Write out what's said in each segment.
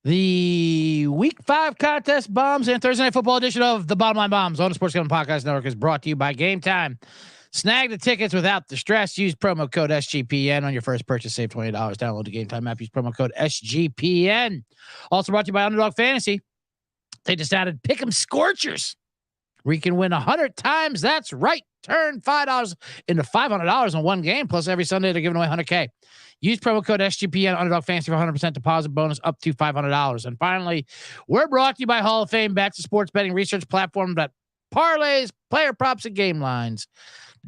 The Week 5 contest bombs and Thursday Night Football edition of the Bottom Line Bombs on the Sports Gambling Podcast Network is brought to you by Game Time. Snag the tickets without the stress. Use promo code SGPN on your first purchase. Save $20. Download the Game Time app. Use promo code SGPN. Also brought to you by Underdog Fantasy. They just added Pick'em Scorchers, where you can win 100 times. That's right. Turn $5 into $500 on one game. Plus, every Sunday they're giving away $100K. Use promo code SGPN Underdog Fantasy for 100% deposit bonus up to $500. And finally, we're brought to you by Hall of Fame Bets, a sports betting research platform that parlays, player props, and game lines.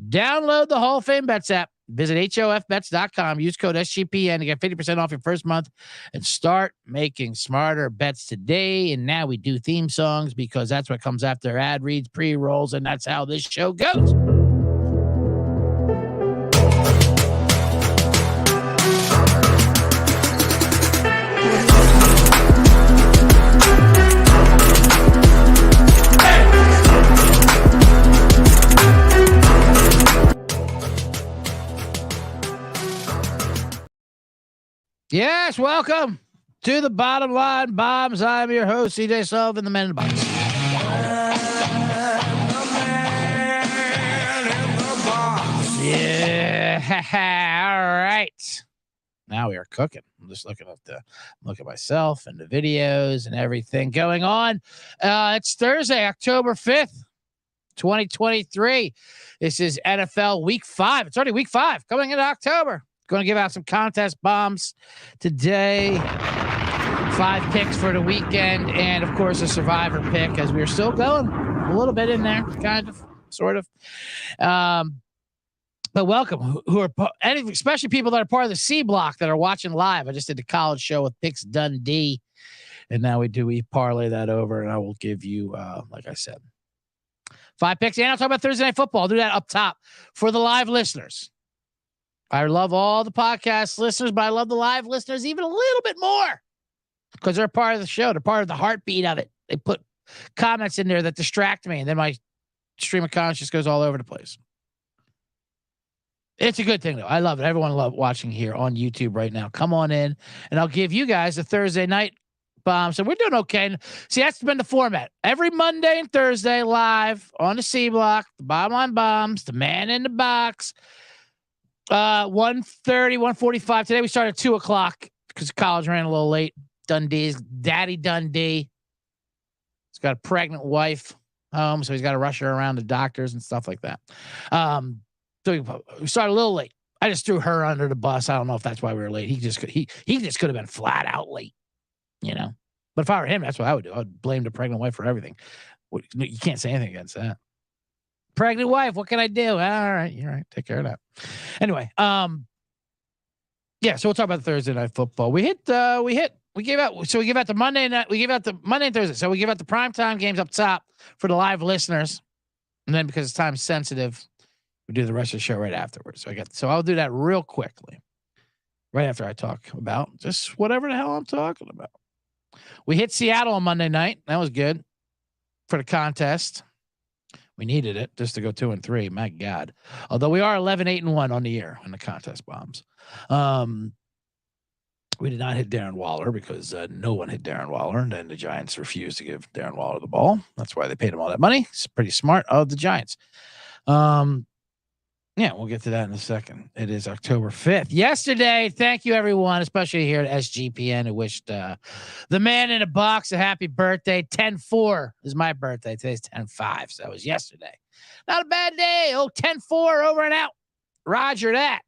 Download the Hall of Fame Bets app. Visit HOFBets.com. Use code SGPN to get 50% off your first month and start making smarter bets today. And now we do theme songs because that's what comes after ad reads, pre-rolls, and that's how this show goes. Yes, welcome to the Bottom Line Bombs. I'm your host, CJ Sullivan, the man in the box. Yeah, all right. Now we are cooking. I'm just looking at myself and the videos and everything going on. It's Thursday, October 5th, 2023. This is NFL Week 5. It's already Week 5 coming into October. Going to give out some contest bombs today. 5 picks for the weekend. And, of course, a survivor pick as we're still going a little bit in there, kind of, sort of. But welcome, who are, especially people that are part of the C block that are watching live. I just did the college show with Picks Dundee. And now we parlay that over, and I will give you, like I said, 5 picks. And I'll talk about Thursday Night Football. I'll do that up top for the live listeners. I love all the podcast listeners, but I love the live listeners even a little bit more because they're a part of the show. They're part of the heartbeat of it. They put comments in there that distract me, and then my stream of conscience goes all over the place. It's a good thing, though. I love it. Everyone loves watching here on YouTube right now. Come on in, and I'll give you guys a Thursday night bomb. So we're doing okay. See, that's been the format. Every Monday and Thursday live on the C block, the Bottom Line Bombs, the man in the box. 1:30, 1:45. Today we started at 2:00 because college ran a little late. Dundee's Daddy Dundee. He's got a pregnant wife home, so he's got to rush her around to doctors and stuff like that. So we started a little late. I just threw her under the bus. I don't know if that's why we were late. He just could have been flat out late, you know. But if I were him, that's what I would do. I would blame the pregnant wife for everything. You can't say anything against that. Pregnant wife, what can I do? All right, you're right. Take care of that. Anyway, yeah, so we'll talk about Thursday Night Football. We gave out the Monday night, we gave out the Monday and Thursday. So we give out the primetime games up top for the live listeners. And then because it's time sensitive, we do the rest of the show right afterwards. So I'll do that real quickly. Right after I talk about just whatever the hell I'm talking about. We hit Seattle on Monday night. That was good for the contest. We needed it just to go 2-3. My God. Although we are 11-8-1 on the year in the contest bombs. We did not hit Darren Waller because no one hit Darren Waller. And then the Giants refused to give Darren Waller the ball. That's why they paid him all that money. It's pretty smart of the Giants. Yeah, we'll get to that in a second. It is October 5th. Yesterday, thank you, everyone, especially here at SGPN, who wished the man in a box a happy birthday. 10-4 is my birthday. Today's 10-5, so that was yesterday. Not a bad day. 10-4 over and out. Roger that.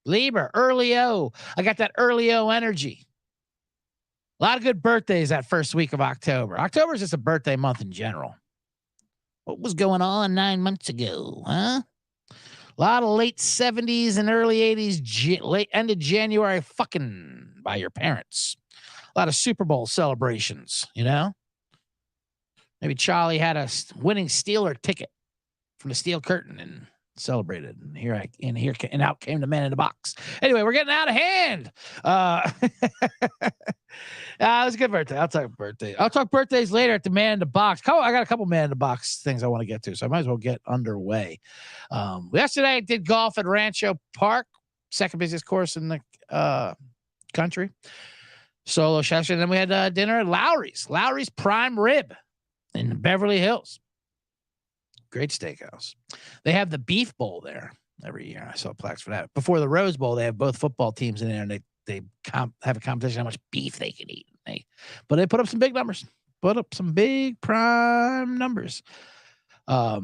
Lieber, early O. I got that early O energy. A lot of good birthdays that first week of October. October is just a birthday month in general. What was going on 9 months ago, huh? A lot of late 70s and early 80s, late end of January fucking by your parents. A lot of Super Bowl celebrations, you know? Maybe Charlie had a winning Steeler ticket from the Steel Curtain and celebrated. And out came the man in the box. Anyway, we're getting out of hand. It was a good birthday. I'll talk birthday. I'll talk birthdays later at the man in the box. I got a couple man in the box things I want to get to, so I might as well get underway. Yesterday I did golf at Rancho Park, second busiest course in the country. Solo session. Then we had dinner at Lowry's Prime Rib in Beverly Hills. Great steakhouse. They have the Beef Bowl there every year. I saw plaques for that. Before the Rose Bowl, they have both football teams in there, and they have a competition how much beef they can eat. But they put up some big numbers. Put up some big prime numbers. I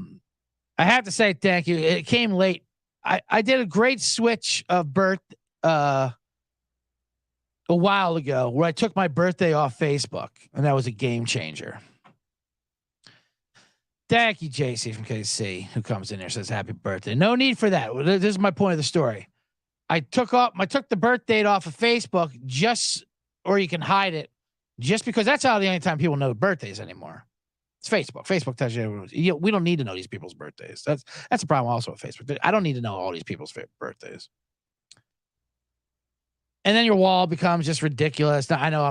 have to say thank you. It came late. I did a great switch of birth a while ago where I took my birthday off Facebook, and that was a game changer. Thank you, JC from KC, who comes in here, says happy birthday. No need for that. This is my point of the story. I took the birth date off of Facebook or you can hide it, just because that's how the only time people know birthdays anymore. It's Facebook. Facebook tells you we don't need to know these people's birthdays. That's the problem also with Facebook. I don't need to know all these people's birthdays. And then your wall becomes just ridiculous. Now, I know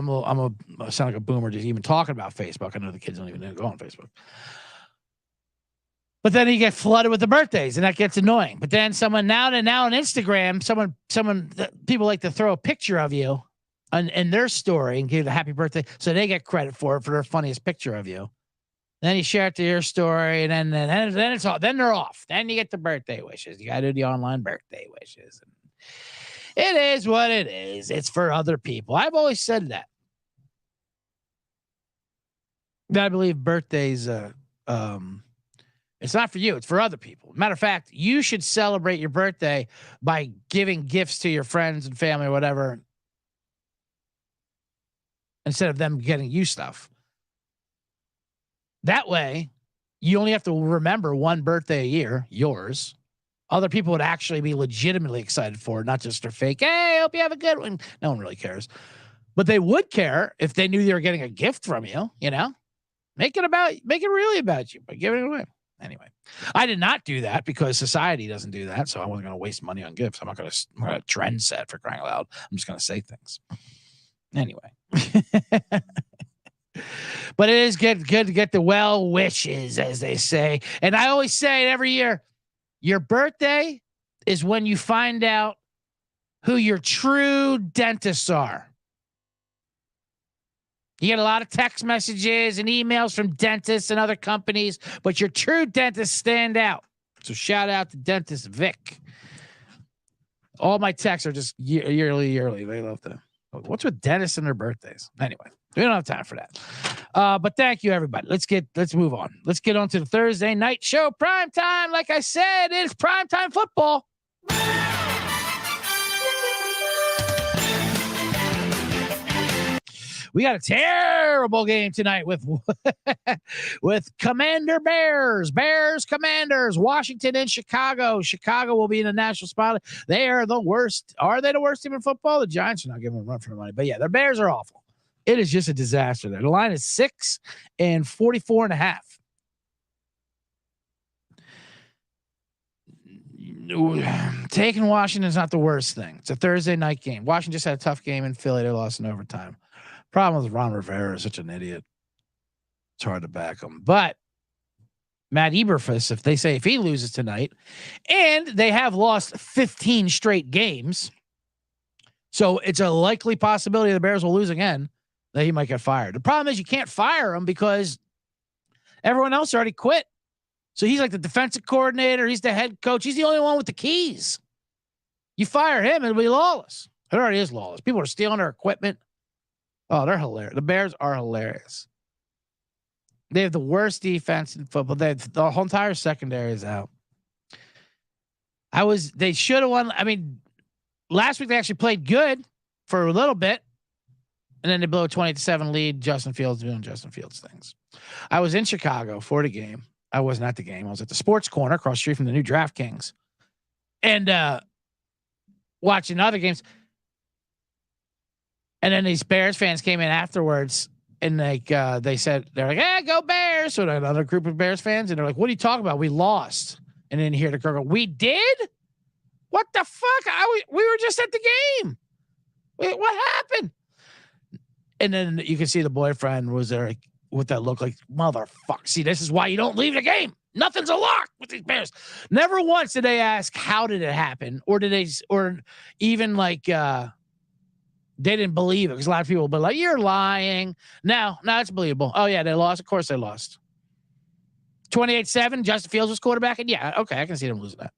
I sound like a boomer just even talking about Facebook. I know the kids don't even go on Facebook. But then you get flooded with the birthdays, and that gets annoying. But then now on Instagram, people like to throw a picture of you in their story and give a happy birthday, so they get credit for their funniest picture of you. And then you share it to your story, and then it's all. Then they're off. Then you get the birthday wishes. You got to do the online birthday wishes. It is what it is. It's for other people. I've always said that. I believe birthdays. It's not for you. It's for other people. Matter of fact, you should celebrate your birthday by giving gifts to your friends and family or whatever, instead of them getting you stuff. That way, you only have to remember one birthday a year, yours. Other people would actually be legitimately excited for it, not just a fake, hey, I hope you have a good one. No one really cares. But they would care if they knew they were getting a gift from you, Make it really about you by giving it away. Anyway, I did not do that because society doesn't do that. So I wasn't going to waste money on gifts. I'm not going to trend set for crying out loud. I'm just going to say things. Anyway. But it is good to get the well wishes, as they say. And I always say it every year, your birthday is when you find out who your true dentists are. You get a lot of text messages and emails from dentists and other companies, but your true dentists stand out. So shout out to Dentist Vic. All my texts are just yearly. They love that. What's with dentists and their birthdays? Anyway, we don't have time for that. But thank you, everybody. Let's move on. Let's get on to the Thursday night show. Prime time. Like I said, it's prime time football. We got a terrible game tonight with Commander Bears, Commanders, Washington and Chicago. Chicago will be in the national spotlight. They are the worst. Are they the worst team in football? The Giants are not giving them a run for the money. But yeah, their Bears are awful. It is just a disaster there. The line is 6 and 44.5. Taking Washington is not the worst thing. It's a Thursday night game. Washington just had a tough game in Philly. They lost in overtime. Problem with Ron Rivera is such an idiot. It's hard to back him. But Matt Eberflus, if he loses tonight, and they have lost 15 straight games, so it's a likely possibility the Bears will lose again, that he might get fired. The problem is you can't fire him because everyone else already quit. So he's like the defensive coordinator. He's the head coach. He's the only one with the keys. You fire him, it'll be lawless. It already is lawless. People are stealing their equipment. Oh, they're hilarious. The Bears are hilarious. They have the worst defense in football. The whole entire secondary is out. They should have won. I mean, last week they actually played good for a little bit, and then they blew a 20-7 lead. Justin Fields doing Justin Fields things. I was in Chicago for the game. I wasn't at the game. I was at the Sports Corner across the street from the new DraftKings, and watching other games. And then these Bears fans came in afterwards, and they said, they're like, "Hey, go Bears!" So another group of Bears fans, and they're like, "What are you talking about? We lost." And then you hear the girl go, "We did? What the fuck? We were just at the game. Wait, what happened?" And then you can see the boyfriend was there with that look like, "Motherfucker, see, this is why you don't leave the game. Nothing's a lock with these Bears." Never once did they ask, how did it happen? Or did they, or even like, they didn't believe it because a lot of people will be like, you're lying. No, it's believable. Oh, yeah, they lost. Of course they lost. 28-7, Justin Fields was quarterback. And yeah, okay, I can see them losing that.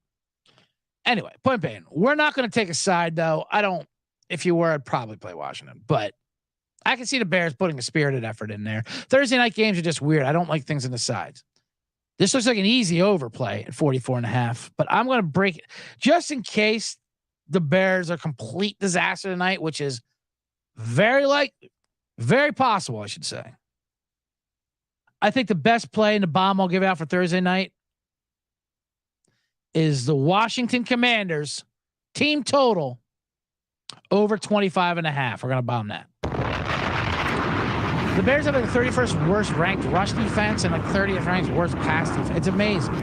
Anyway, point being, we're not going to take a side, though. If you were, I'd probably play Washington. But I can see the Bears putting a spirited effort in there. Thursday night games are just weird. I don't like things in the sides. This looks like an easy overplay at 44.5, but I'm going to break it just in case the Bears are complete disaster tonight, which is very possible, I should say. I think the best play in the bomb I'll give out for Thursday night is the Washington Commanders team total over 25.5. We're going to bomb that. The Bears have like the 31st worst ranked rush defense and like 30th ranked worst pass defense. It's amazing.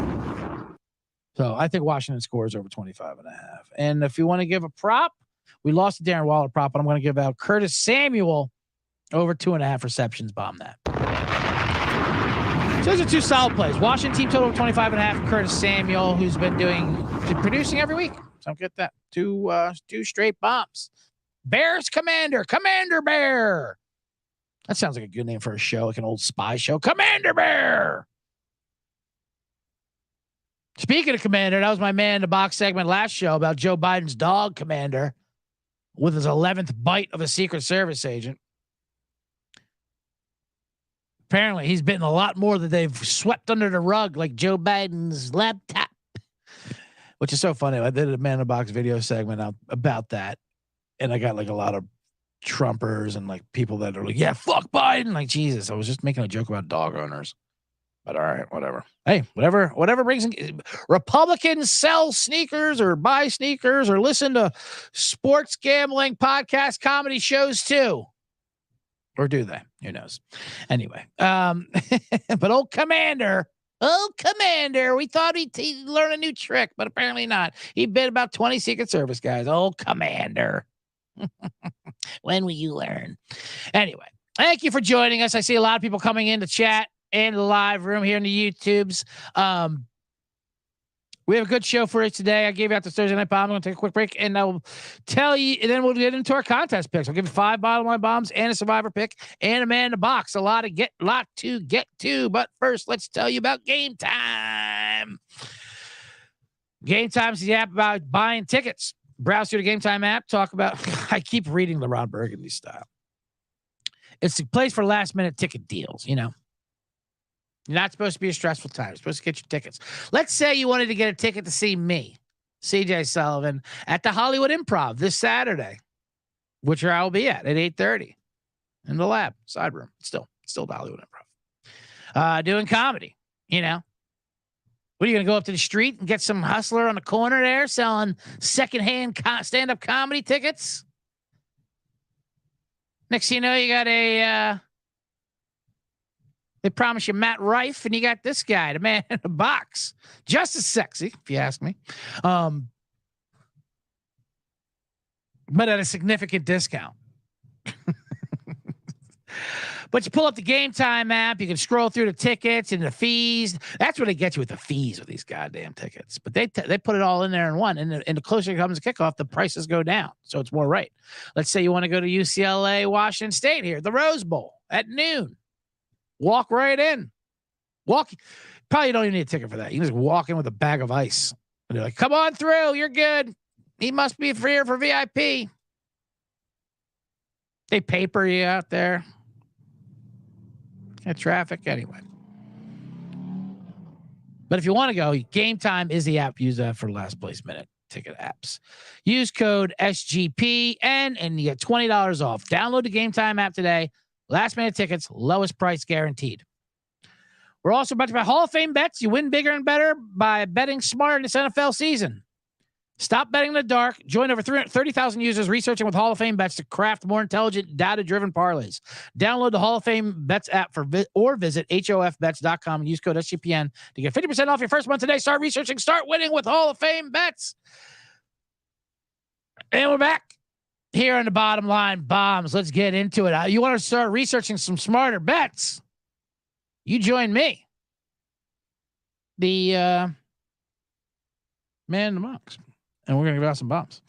So I think Washington scores over 25.5. And if you want to give a prop, we lost the Darren Waller prop, but I'm going to give out Curtis Samuel over 2.5 receptions. Bomb that. So those are two solid plays. Washington team total of 25.5. Curtis Samuel, who's been producing every week. So I'll get that. Two straight bombs. Bears Commander Bear. That sounds like a good name for a show, like an old spy show. Commander Bear. Speaking of Commander, that was my man in the box segment last show about Joe Biden's dog Commander with his 11th bite of a Secret Service agent. Apparently, he's bitten a lot more that they've swept under the rug, like Joe Biden's laptop, which is so funny. I did a man in the box video segment about that, and I got like a lot of Trumpers and like people that are like, yeah, fuck Biden. Like, Jesus, I was just making a joke about dog owners, but all right, whatever. Hey, whatever brings in. Republicans sell sneakers or buy sneakers or listen to sports gambling podcast comedy shows too. Or do they? Who knows? Anyway, but old Commander, we thought he'd learn a new trick, but apparently not. He bit about 20 Secret Service guys. Old Commander. When will you learn? Anyway, thank you for joining us. I see a lot of people coming in to chat and the live room here in the YouTubes. We have a good show for you today. I gave you out the Thursday night bomb. I'm going to take a quick break and I'll tell you, and then we'll get into our contest picks. I'll give you 5 bottom line bombs and a survivor pick and a man in the box. A lot to get to. But first, let's tell you about Game Time. Game Time is the app about buying tickets. Browse through the Game Time app. Talk about, I keep reading the Ron Burgundy style. It's the place for last minute ticket deals, you know. You're not supposed to be a stressful time. You're supposed to get your tickets. Let's say you wanted to get a ticket to see me, CJ Sullivan, at the Hollywood Improv this Saturday, which I will be at 8:30 in the lab, side room. Still the Hollywood Improv. Doing comedy, you know. What are you going to go up to the street and get some hustler on the corner there selling secondhand stand-up comedy tickets? Next thing you know, you got they promise you Matt Rife, and you got this guy, the man in the box. Just as sexy, if you ask me. But at a significant discount. But you pull up the Game Time app, you can scroll through the tickets and the fees. That's what they get you with the fees with these goddamn tickets. But they put it all in there in one. And the closer it comes to kickoff, the prices go down. So it's more right. Let's say you want to go to UCLA, Washington State here, the Rose Bowl at noon. Walk right in. Probably don't even need a ticket for that. You can just walk in with a bag of ice. And they're like, come on through. You're good. He must be here for VIP. They paper you out there. At traffic anyway. But if you want to go, Game Time is the app. Use that for last place minute ticket apps. Use code SGPN and you get $20 off. Download the Game Time app today. Last minute tickets, lowest price guaranteed. We're also about to buy Hall of Fame bets. You win bigger and better by betting smarter in this NFL season. Stop betting in the dark. Join over 30,000 users researching with Hall of Fame bets to craft more intelligent, data-driven parlays. Download the Hall of Fame bets app or visit hofbets.com and use code SGPN to get 50% off your first month today. Start researching, start winning with Hall of Fame bets. And we're back here on the bottom line bombs. Let's get into it. You want to start researching some smarter bets? You join me. The man in the box. And we're going to give out some bombs.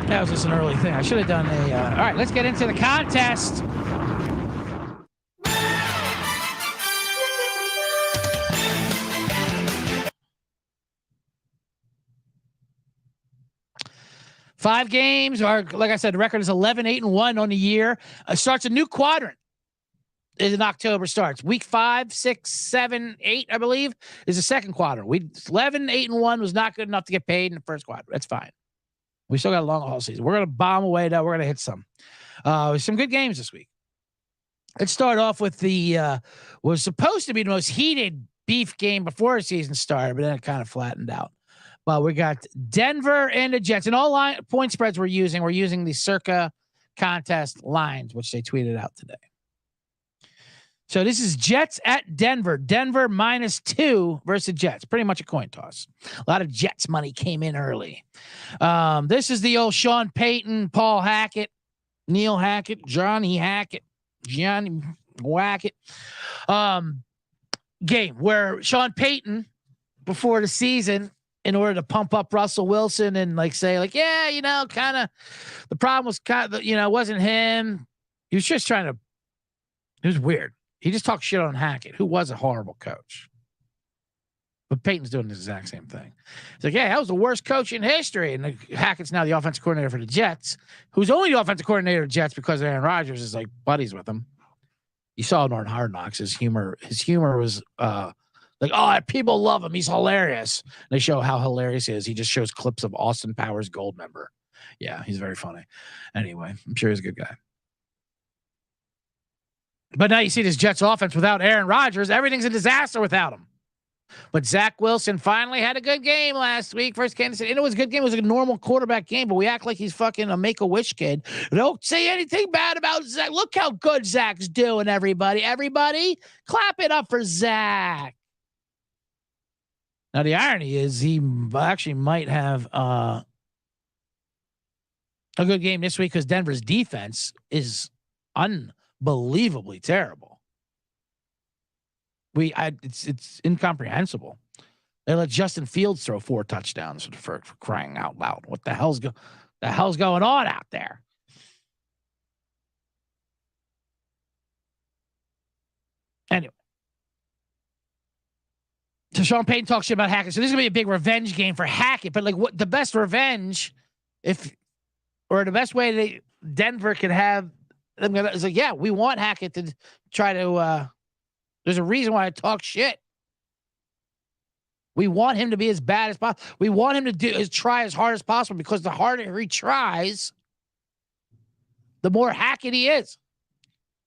That was just an early thing. I should have done a. All right, let's get into the contest. Five games, or like I said, the record is 11-8-1 on the year. Starts a new quadrant. Is in October starts. Week 5, 6, 7, 8, I believe, is the second quadrant. 11-8-1 was not good enough to get paid in the first quadrant. That's fine. We still got a long haul season. We're gonna bomb away though. We're gonna hit some good games this week. Let's start off with the was supposed to be the most heated beef game before the season started, but then it kind of flattened out. But we got Denver and the Jets, and all point spreads we're using the Circa contest lines, which they tweeted out today. So this is Jets at Denver. Denver -2 versus Jets. Pretty much a coin toss. A lot of Jets money came in early. This is the old Sean Payton, Paul Hackett, Neil Hackett, Johnny Hackett, Johnny Wackett game where Sean Payton, before the season, in order to pump up Russell Wilson and say yeah, kind of the problem was kind of, it wasn't him. He was just trying to, it was weird. He just talked shit on Hackett, who was a horrible coach. But Peyton's doing the exact same thing. He's like, yeah, that was the worst coach in history. And Hackett's now the offensive coordinator for the Jets, who's only the offensive coordinator of the Jets because Aaron Rodgers is buddies with him. You saw it on Hard Knocks. His humor was people love him. He's hilarious. And they show how hilarious he is. He just shows clips of Austin Powers Goldmember. Yeah, he's very funny. Anyway, I'm sure he's a good guy. But now you see this Jets offense without Aaron Rodgers. Everything's a disaster without him. But Zach Wilson finally had a good game last week versus Kansas City. And it was a good game. It was a normal quarterback game, but we act like he's fucking a Make-A-Wish kid. Don't say anything bad about Zach. Look how good Zach's doing, everybody. Everybody, clap it up for Zach. Now, the irony is he actually might have a good game this week because Denver's defense is unbelievably terrible. It's incomprehensible. They let Justin Fields throw 4 touchdowns for crying out loud. What the hell's going on out there? Anyway. So Sean Payton talks shit about Hackett. So this is gonna be a big revenge game for Hackett. But what the best revenge, the best way Denver could have them, is yeah, we want Hackett to try to. There's a reason why I talk shit. We want him to be as bad as possible. We want him to try as hard as possible because the harder he tries, the more Hackett he is.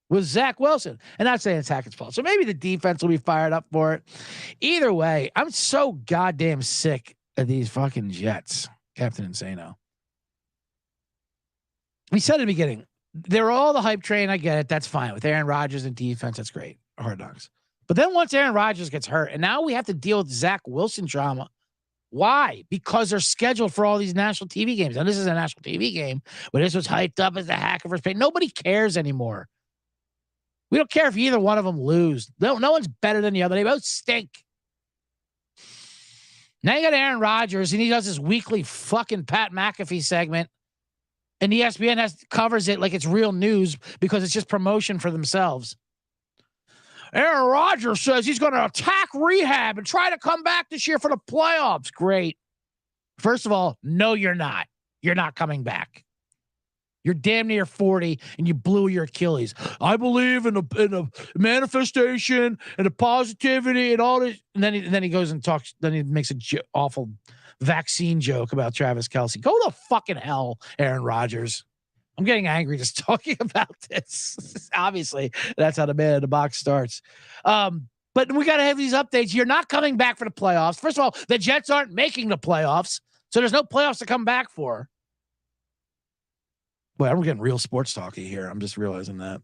With Zach Wilson. And not saying it's Hackett's fault. So maybe the defense will be fired up for it. Either way, I'm so goddamn sick of these fucking Jets, Captain Insano. We said at the beginning, they're all the hype train. I get it. That's fine. With Aaron Rodgers and defense, that's great. Hard Knocks. But then once Aaron Rodgers gets hurt, and now we have to deal with Zach Wilson drama. Why? Because they're scheduled for all these national TV games. Now, this is a national TV game, but this was hyped up as the Hackett versus Payton. Nobody cares anymore. We don't care if either one of them lose. No one's better than the other. They both stink. Now you got Aaron Rodgers, and he does this weekly fucking Pat McAfee segment, and ESPN covers it like it's real news because it's just promotion for themselves. Aaron Rodgers says he's going to attack rehab and try to come back this year for the playoffs. Great. First of all, no, you're not. You're not coming back. You're damn near 40 and you blew your Achilles. I believe in a manifestation and a positivity and all this. And then he goes and talks. Then he makes an awful vaccine joke about Travis Kelce. Go to fucking hell, Aaron Rodgers. I'm getting angry just talking about this. Obviously, that's how the man in the box starts. But we got to have these updates. You're not coming back for the playoffs. First of all, the Jets aren't making the playoffs, so there's no playoffs to come back for. Well, I'm getting real sports talky here. I'm just realizing that.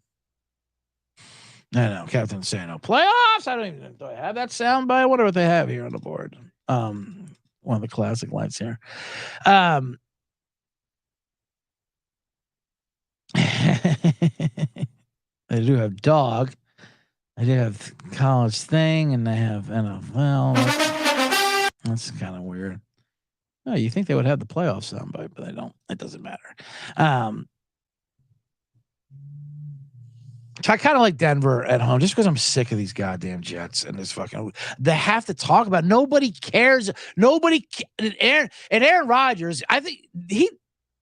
I know, Captain Sano. Playoffs? I don't even do I have that sound bite? I wonder what they have here on the board. One of the classic lights here. They do have dog. I do have college thing, and they have NFL. That's kind of weird. Oh, you think they would have the playoffs soundbite, but they don't. It doesn't matter. So I kind of like Denver at home just because I'm sick of these goddamn Jets and this fucking. They have to talk about it. Nobody cares. Aaron Rodgers. I think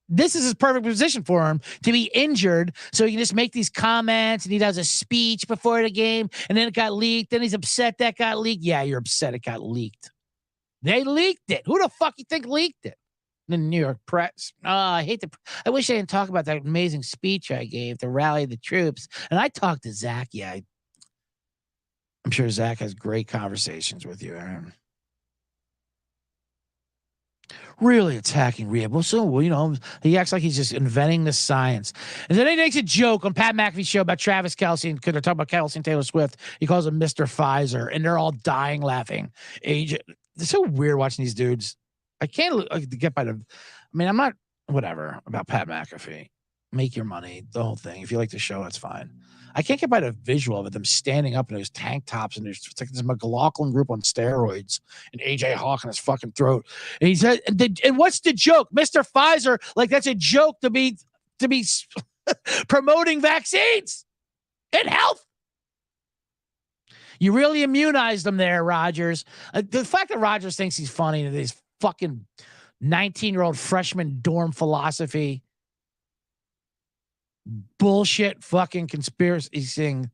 this is his perfect position for him to be injured, so he can just make these comments and he does a speech before the game, and then it got leaked. Then he's upset that got leaked. Yeah, you're upset it got leaked. They leaked it. Who the fuck you think leaked it? The New York press. Oh, I wish I didn't talk about that amazing speech I gave to rally the troops. And I talked to Zach. Yeah, I'm sure Zach has great conversations with you, Aaron. Really attacking Rhea. Well, so, he acts like he's just inventing the science. And then he makes a joke on Pat McAfee's show about Travis Kelce, and they're talking about Kelce and Taylor Swift. He calls him Mr. Pfizer, and they're all dying laughing. It's so weird watching these dudes. I can't get by the. I mean, I'm not whatever about Pat McAfee. Make your money, the whole thing. If you like the show, that's fine. I can't get by the visual of it, them standing up in those tank tops, and it's like this McLaughlin group on steroids, and AJ Hawk in his fucking throat. And he said, and what's the joke, Mr. Pfizer? Like that's a joke to be promoting vaccines and health. You really immunized them there, Rodgers. The fact that Rodgers thinks he's funny to these fucking 19-year-old freshman dorm philosophy bullshit fucking conspiracy thing,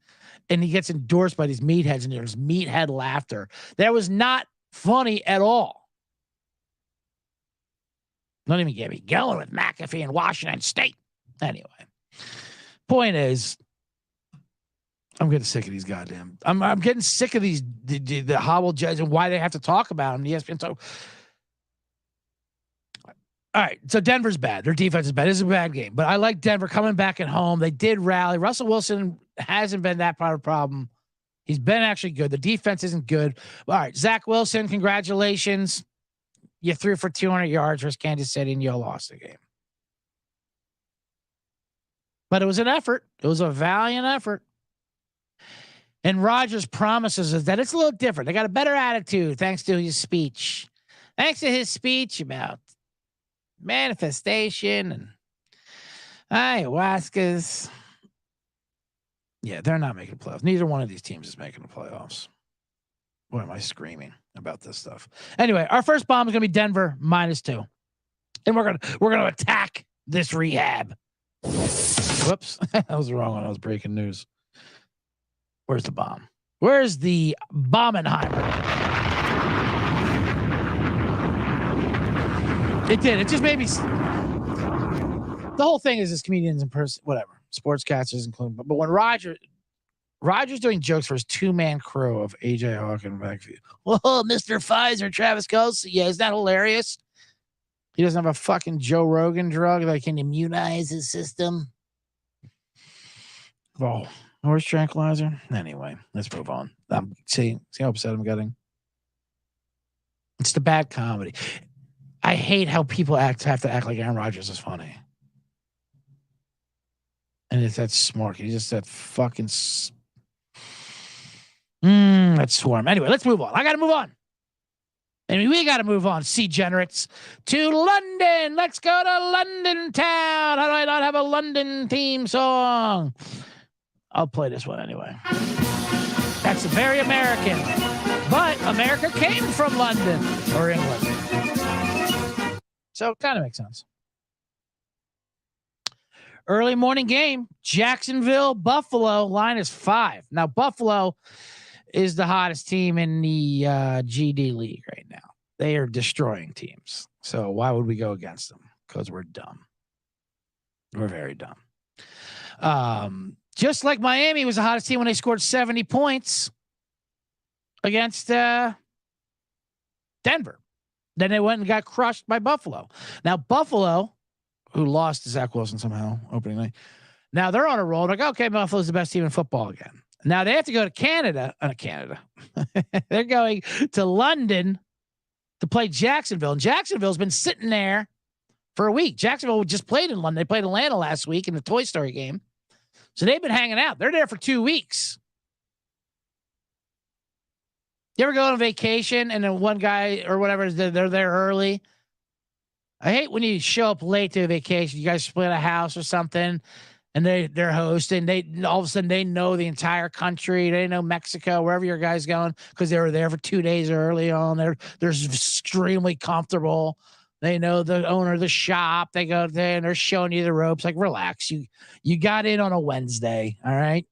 and he gets endorsed by these meatheads, and there's meathead laughter. That was not funny at all. Don't even get me going with McAfee in Washington State. Anyway, point is, I'm getting sick of these goddamn. I'm getting sick of these the hobble judges and why they have to talk about them. ESPN. So, all right, so Denver's bad. Their defense is bad. This is a bad game, but I like Denver coming back at home. They did rally. Russell Wilson hasn't been that part of the problem. He's been actually good. The defense isn't good. All right, Zach Wilson, congratulations. You threw for 200 yards versus Kansas City, and you lost the game. But it was an effort. It was a valiant effort. And Rodgers promises us that it's a little different. They got a better attitude thanks to his speech. Thanks to his speech about manifestation and ayahuascas. Yeah, they're not making the playoffs. Neither one of these teams is making the playoffs. Why am I screaming about this stuff? Anyway, our first bomb is going to be Denver -2. And we're going to attack this rehab. Whoops. That was the wrong one. I was breaking news. Where's the bomb? Where's the Bombenheimer? It did. It just made me. The whole thing is comedians and whatever, sportscasters including. But when Rodgers doing jokes for his 2-man crew of AJ Hawk and McAfee. Whoa, Mr. Pfizer, Travis Kelce. Yeah, isn't that hilarious? He doesn't have a fucking Joe Rogan drug that can immunize his system. Oh, horse tranquilizer. Anyway, let's move on. See how upset I'm getting. It's the bad comedy. I hate how people have to act like Aaron Rodgers is funny. And it's that smart. He's just that fucking that swarm. Anyway, let's move on. I got to move on. And we got to move on, C-generates, to London. Let's go to London town. How do I not have a London theme song? I'll play this one anyway. That's very American. But America came from London or England. So it kind of makes sense. Early morning game, Jacksonville, Buffalo, line is 5. Now, Buffalo is the hottest team in the GD League right now. They are destroying teams. So why would we go against them? Because we're dumb. We're very dumb. Just like Miami was the hottest team when they scored 70 points against Denver. Then they went and got crushed by Buffalo. Now, Buffalo, who lost to Zach Wilson somehow opening night, now they're on a roll. Like, okay, Buffalo's the best team in football again. Now they have to go to Canada. They're going to London to play Jacksonville. And Jacksonville's been sitting there for a week. Jacksonville just played in London. They played Atlanta last week in the Toy Story game. So they've been hanging out. They're there for 2 weeks. You ever go on vacation and then one guy or whatever, they're there early I hate when you show up late to a vacation. You guys split a house or something, and they're hosting. They all of a sudden they know the entire country. They know Mexico, wherever your guys going, because they were there for 2 days early on. They're extremely comfortable. They know the owner of the shop. They go there and they're showing you the ropes. Like, relax. You got in on a Wednesday. All right.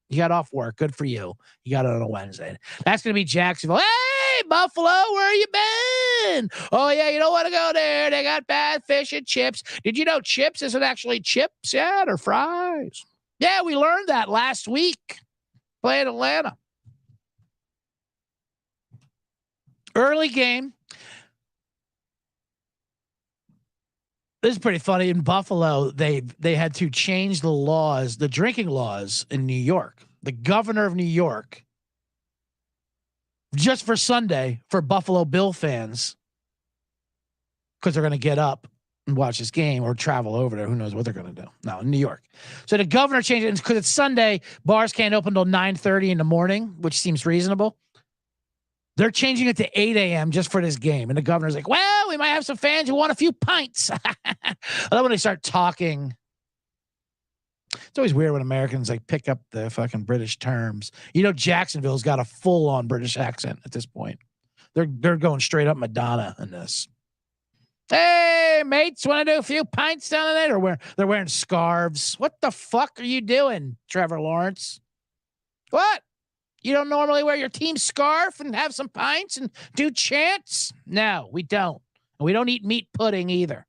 You got off work. Good for you. You got it on a Wednesday. That's going to be Jacksonville. Hey, Buffalo, where you been? Oh, yeah, you don't want to go there. They got bad fish and chips. Did you know chips isn't actually chips yet or fries? Yeah, we learned that last week playing Atlanta. Early game. This is pretty funny. In Buffalo, they had to change the laws, the drinking laws in New York. The governor of New York, just for Sunday for Buffalo Bill fans, because they're going to get up and watch this game or travel over there. Who knows what they're going to do? No, in New York. So the governor changed it because it's Sunday. Bars can't open until 9:30 in the morning, which seems reasonable. They're changing it to 8 a.m. just for this game. And the governor's like, well, we might have some fans who want a few pints. I love when they start talking. It's always weird when Americans like pick up the fucking British terms. You know, Jacksonville's got a full on British accent at this point. They're going straight up Madonna in this. Hey, mates, want to do a few pints down there? They're wearing scarves. What the fuck are you doing, Trevor Lawrence? What? You don't normally wear your team scarf and have some pints and do chants? No, we don't. And we don't eat meat pudding either.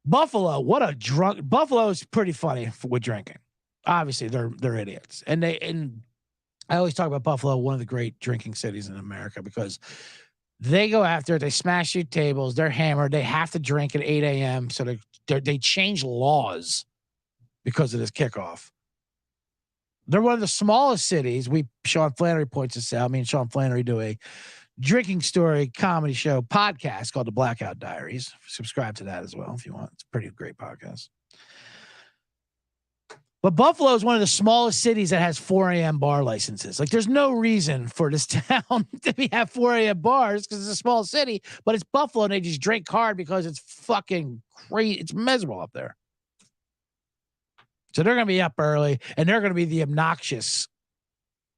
Buffalo, what a drunk. Buffalo is pretty funny with drinking. Obviously, they're idiots. And I always talk about Buffalo, one of the great drinking cities in America, because they go after it. They smash through tables. They're hammered. They have to drink at 8 a.m. So they change laws because of this kickoff. They're one of the smallest cities. Sean Flannery points this out. Me and Sean Flannery do a drinking story comedy show podcast called The Blackout Diaries. Subscribe to that as well if you want. It's a pretty great podcast. But Buffalo is one of the smallest cities that has 4 a.m. bar licenses. Like, there's no reason for this town to have 4 a.m. bars because it's a small city, but it's Buffalo and they just drink hard because it's fucking crazy. It's miserable up there. So they're going to be up early, and they're going to be the obnoxious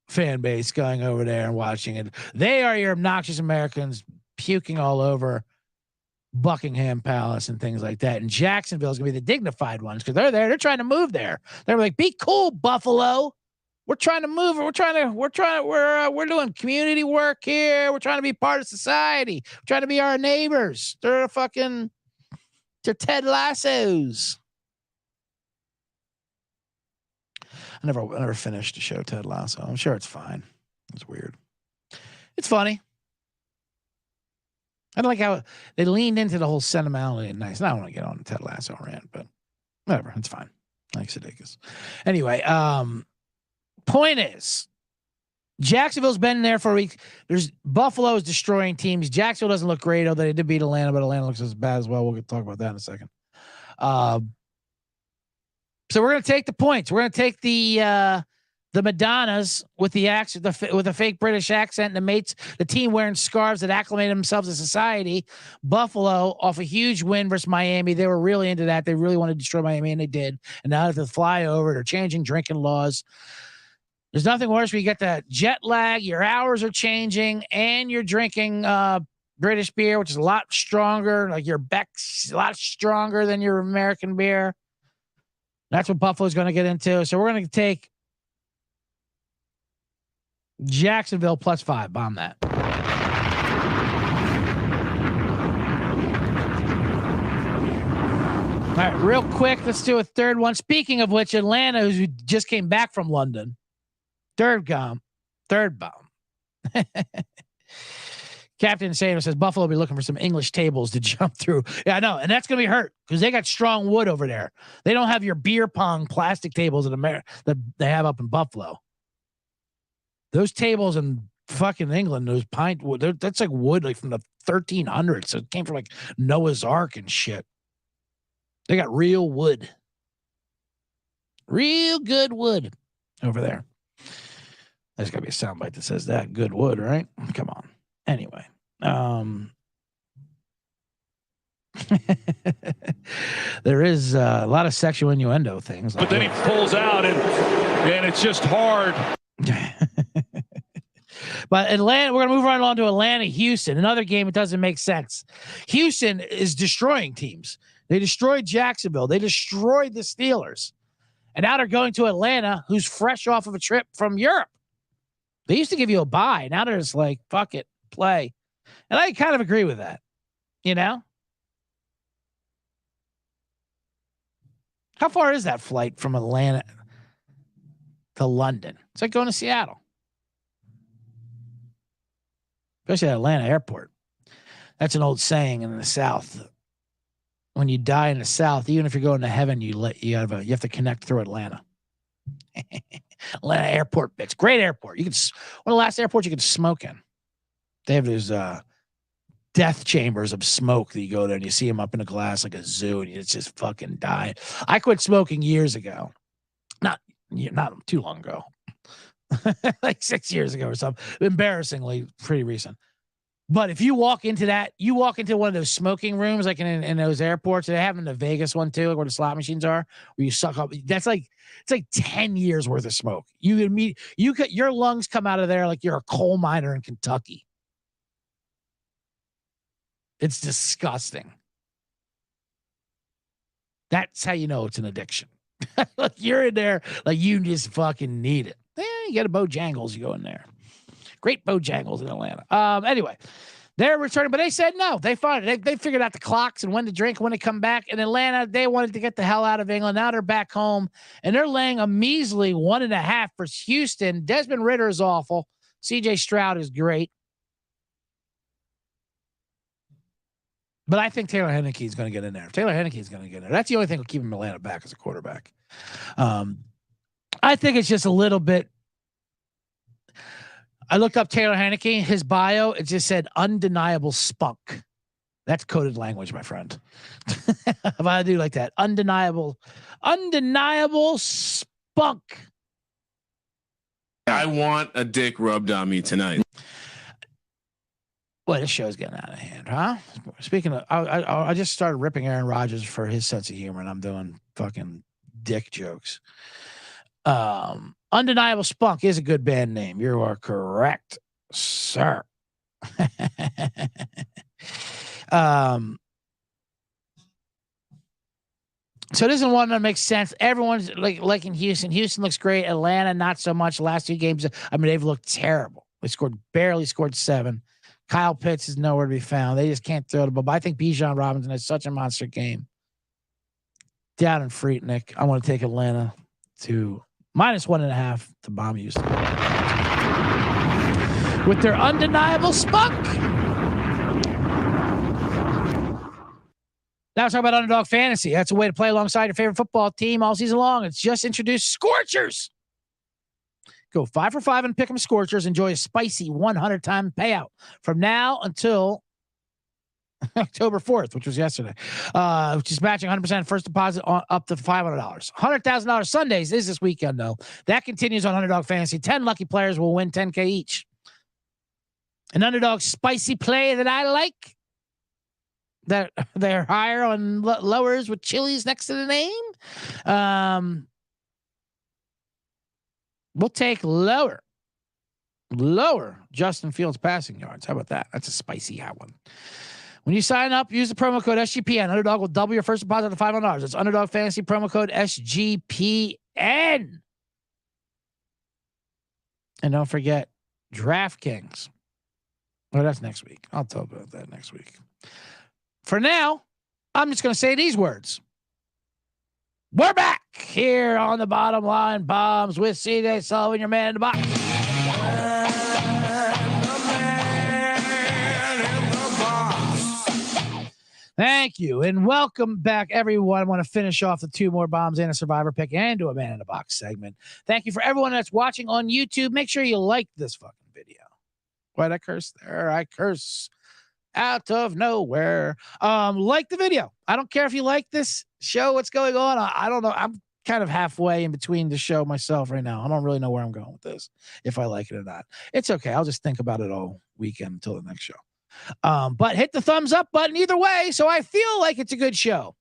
fan base going over there and watching it. They are your obnoxious Americans puking all over Buckingham Palace and things like that. And Jacksonville is going to be the dignified ones because they're there. They're trying to move there. They're like, be cool, Buffalo. We're trying to move. We're doing community work here. We're trying to be part of society. We're trying to be our neighbors. They're Ted Lassos. I never finished the show Ted Lasso. I'm sure it's fine. It's weird. It's funny. I don't like how they leaned into the whole sentimentality and nice. I don't want to get on the Ted Lasso rant, but whatever. It's fine. Like Sudeikis. Anyway, point is, Jacksonville's been there for a week. Buffalo is destroying teams. Jacksonville doesn't look great, although they did beat Atlanta, but Atlanta looks as bad as well. We'll talk about that in a second. So we're going to take the points. We're going to take the Madonnas with the accent, with a fake British accent, and the mates, the team wearing scarves that acclimated themselves to society. Buffalo off a huge win versus Miami. They were really into that. They really wanted to destroy Miami, and they did. And now that they fly over, they're changing drinking laws. There's nothing worse when you get that jet lag, your hours are changing, and you're drinking British beer, which is a lot stronger. Like your Beck's a lot stronger than your American beer. That's what Buffalo's going to get into. So we're going to take Jacksonville +5. Bomb that. All right, real quick, let's do a third one. Speaking of which, Atlanta, who just came back from London, third bomb. Captain Sato says Buffalo will be looking for some English tables to jump through. Yeah, I know. And that's going to be hurt because they got strong wood over there. They don't have your beer pong plastic tables in America that they have up in Buffalo. Those tables in fucking England, those pine wood, that's like wood like from the 1300s. So it came from like Noah's Ark and shit. They got real wood. Real good wood over there. There's got to be a soundbite that says that. Good wood, right? Come on. Anyway, There is a lot of sexual innuendo things. But then he pulls out, and it's just hard. But Atlanta, we're going to move right along to Atlanta, Houston. Another game that doesn't make sense. Houston is destroying teams. They destroyed Jacksonville. They destroyed the Steelers. And now they're going to Atlanta, who's fresh off of a trip from Europe. They used to give you a bye. Now they're just like, fuck it, play. And I kind of agree with that. You know? How far is that flight from Atlanta to London? It's like going to Seattle. Especially at Atlanta airport. That's an old saying in the South. When you die in the South, even if you're going to heaven, you have to connect through Atlanta. Atlanta airport, bitch. Great airport. One of the last airports you could smoke in. They have those death chambers of smoke that you go there and you see them up in a glass like a zoo and it's just fucking dying. I quit smoking years ago. Not too long ago. Like 6 years ago or something. Embarrassingly pretty recent. But if you walk into one of those smoking rooms, like in those airports, they have in the Vegas one too, like where the slot machines are, where you suck up. It's like 10 years worth of smoke. Your lungs come out of there like you're a coal miner in Kentucky. It's disgusting. That's how you know it's an addiction. Like you're in there, like you just fucking need it. You get a Bojangles, you go in there. Great Bojangles in Atlanta. Anyway, they're returning, but they said no. They found it. They figured out the clocks and when to drink, when to come back. In Atlanta, they wanted to get the hell out of England. Now they're back home, and they're laying a measly 1.5 for Houston. Desmond Ridder is awful. C.J. Stroud is great. But I think Taylor Heinicke is going to get in there. Taylor Heinicke is going to get in there. That's the only thing that will keep him Atlanta back as a quarterback. I think it's just a little bit. I looked up Taylor Heinicke, his bio. It just said undeniable spunk. That's coded language, my friend. If I do like that, undeniable spunk. I want a dick rubbed on me tonight. Well, this show's getting out of hand, huh? Speaking of, I just started ripping Aaron Rodgers for his sense of humor, and I'm doing fucking dick jokes. Undeniable Spunk is a good band name. You are correct, sir. So this is one that makes sense. Everyone's like in Houston. Houston looks great. Atlanta, not so much. Last 2 games, I mean, they've looked terrible. They barely scored 7. Kyle Pitts is nowhere to be found. They just can't throw the ball. But I think Bijan Robinson has such a monster game. Down in Freaknik, I want to take Atlanta to -1.5 to bomb Houston. With their undeniable spunk. Now let's talk about Underdog Fantasy. That's a way to play alongside your favorite football team all season long. It's just introduced Scorchers. Go 5 for 5 and pick 'em Scorchers. Enjoy a spicy 100-time payout from now until October 4th, which was yesterday, which is matching 100% first deposit on up to $500. $100,000 Sundays is this weekend, though. That continues on Underdog Fantasy. 10 lucky players will win $10K each. An Underdog spicy play that I like. That they're higher on lowers with chilies next to the name. We'll take lower Justin Fields passing yards. How about that? That's a spicy hot one. When you sign up, use the promo code SGPN. Underdog will double your first deposit to $500. It's Underdog Fantasy promo code SGPN. And don't forget DraftKings. Oh, that's next week. I'll talk about that next week. For now, I'm just going to say these words. We're back here on the Bottom Line Bombs with CJ Sullivan, your man in the box. Thank you, and welcome back, everyone. I want to finish off the 2 more bombs and a survivor pick and do a man in the box segment. Thank you for everyone that's watching on YouTube. Make sure you like this fucking video. Why'd I curse there? I curse out of nowhere. Like the video. I don't care if you like this show, what's going on. I don't know. I'm kind of halfway in between the show myself right now. I don't really know where I'm going with this, if I like it or not. It's okay. I'll just think about it all weekend until the next show. But hit the thumbs up button either way. So I feel like it's a good show.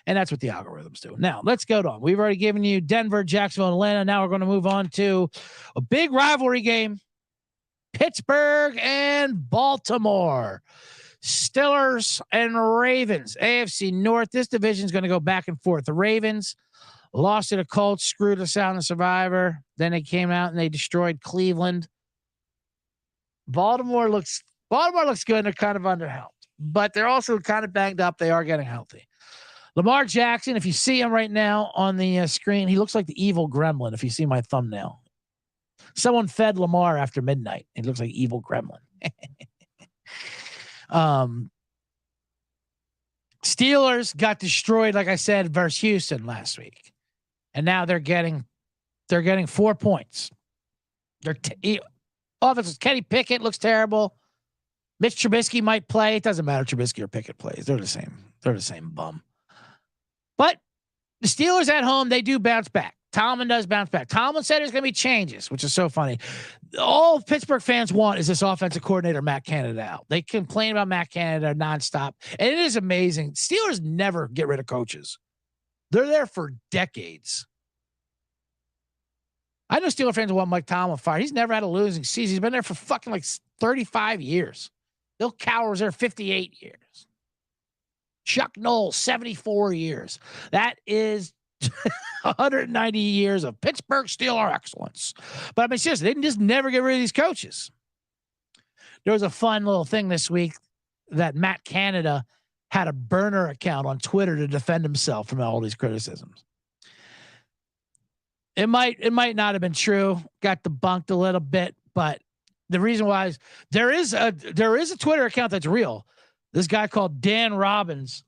And that's what the algorithms do. Now, let's go on. We've already given you Denver, Jacksonville, Atlanta. Now we're going to move on to a big rivalry game. Pittsburgh and Baltimore. Steelers and Ravens. AFC North. This division is going to go back and forth. The Ravens lost to the Colts, screwed us out in the Survivor. Then they came out and they destroyed Cleveland. Baltimore looks good. They're kind of underhelped, but they're also kind of banged up. They are getting healthy. Lamar Jackson, if you see him right now on the screen, he looks like the evil gremlin. If you see my thumbnail, someone fed Lamar after midnight. He looks like evil gremlin. Steelers got destroyed, like I said, versus Houston last week, and now they're getting 4 points. Offense, Kenny Pickett looks terrible. Mitch Trubisky might play. It doesn't matter if Trubisky or Pickett plays. They're the same. They're the same bum. But the Steelers at home, they do bounce back. Tomlin does bounce back. Tomlin said there's going to be changes, which is so funny. All Pittsburgh fans want is this offensive coordinator, Matt Canada, out. They complain about Matt Canada nonstop. And it is amazing. Steelers never get rid of coaches. They're there for decades. I know Steelers fans want Mike Tomlin fired. He's never had a losing season. He's been there for fucking like 35 years. Bill Cowher was there 58 years. Chuck Noll, 74 years. That is 190 years of Pittsburgh Steelers excellence. But I mean, seriously, they can just never get rid of these coaches. There was a fun little thing this week that Matt Canada had a burner account on Twitter to defend himself from all these criticisms. It might not have been true. Got debunked a little bit, but the reason why is there is a Twitter account that's real. This guy called Dan Robbins,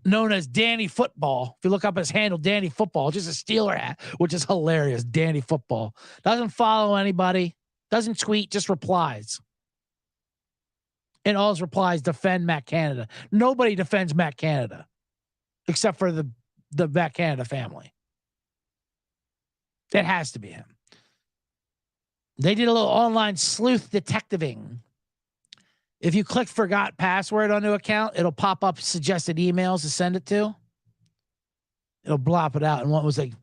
known as Danny Football. If you look up his handle, Danny Football, just a Steeler hat, which is hilarious. Danny Football doesn't follow anybody, doesn't tweet, just replies. And all his replies defend Matt Canada. Nobody defends Matt Canada except for the Matt Canada family. It has to be him. They did a little online sleuth detectiving. If you click forgot password on the account, it'll pop up suggested emails to send it to. It'll blop it out. And it was like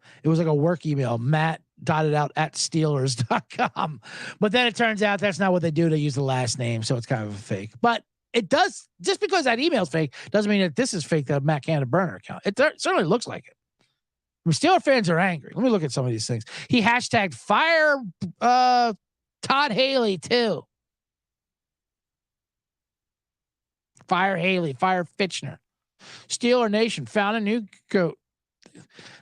a work email, matt.out@steelers.com. But then it turns out that's not what they do. They use the last name. So it's kind of a fake. But it does, just because that email's fake doesn't mean that this is fake, that Matt Canada burner account. It certainly looks like it. Steelers fans are angry. Let me look at some of these things. He hashtagged fire Todd Haley too. Fire Haley, fire Fitchner. Steeler Nation found a new goat.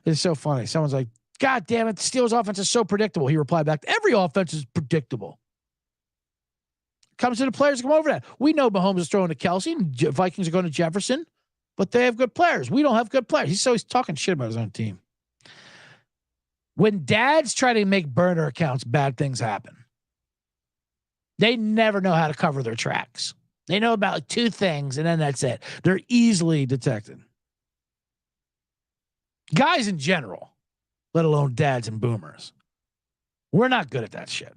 It's so funny. Someone's like, God damn it, the Steelers offense is so predictable. He replied back, every offense is predictable. Comes to the players come over that. We know Mahomes is throwing to Kelsey and Vikings are going to Jefferson, but they have good players. We don't have good players. He's talking shit about his own team. When dads try to make burner accounts, bad things happen. They never know how to cover their tracks. They know about 2 things, and then that's it. They're easily detected. Guys in general, let alone dads and boomers, we're not good at that shit.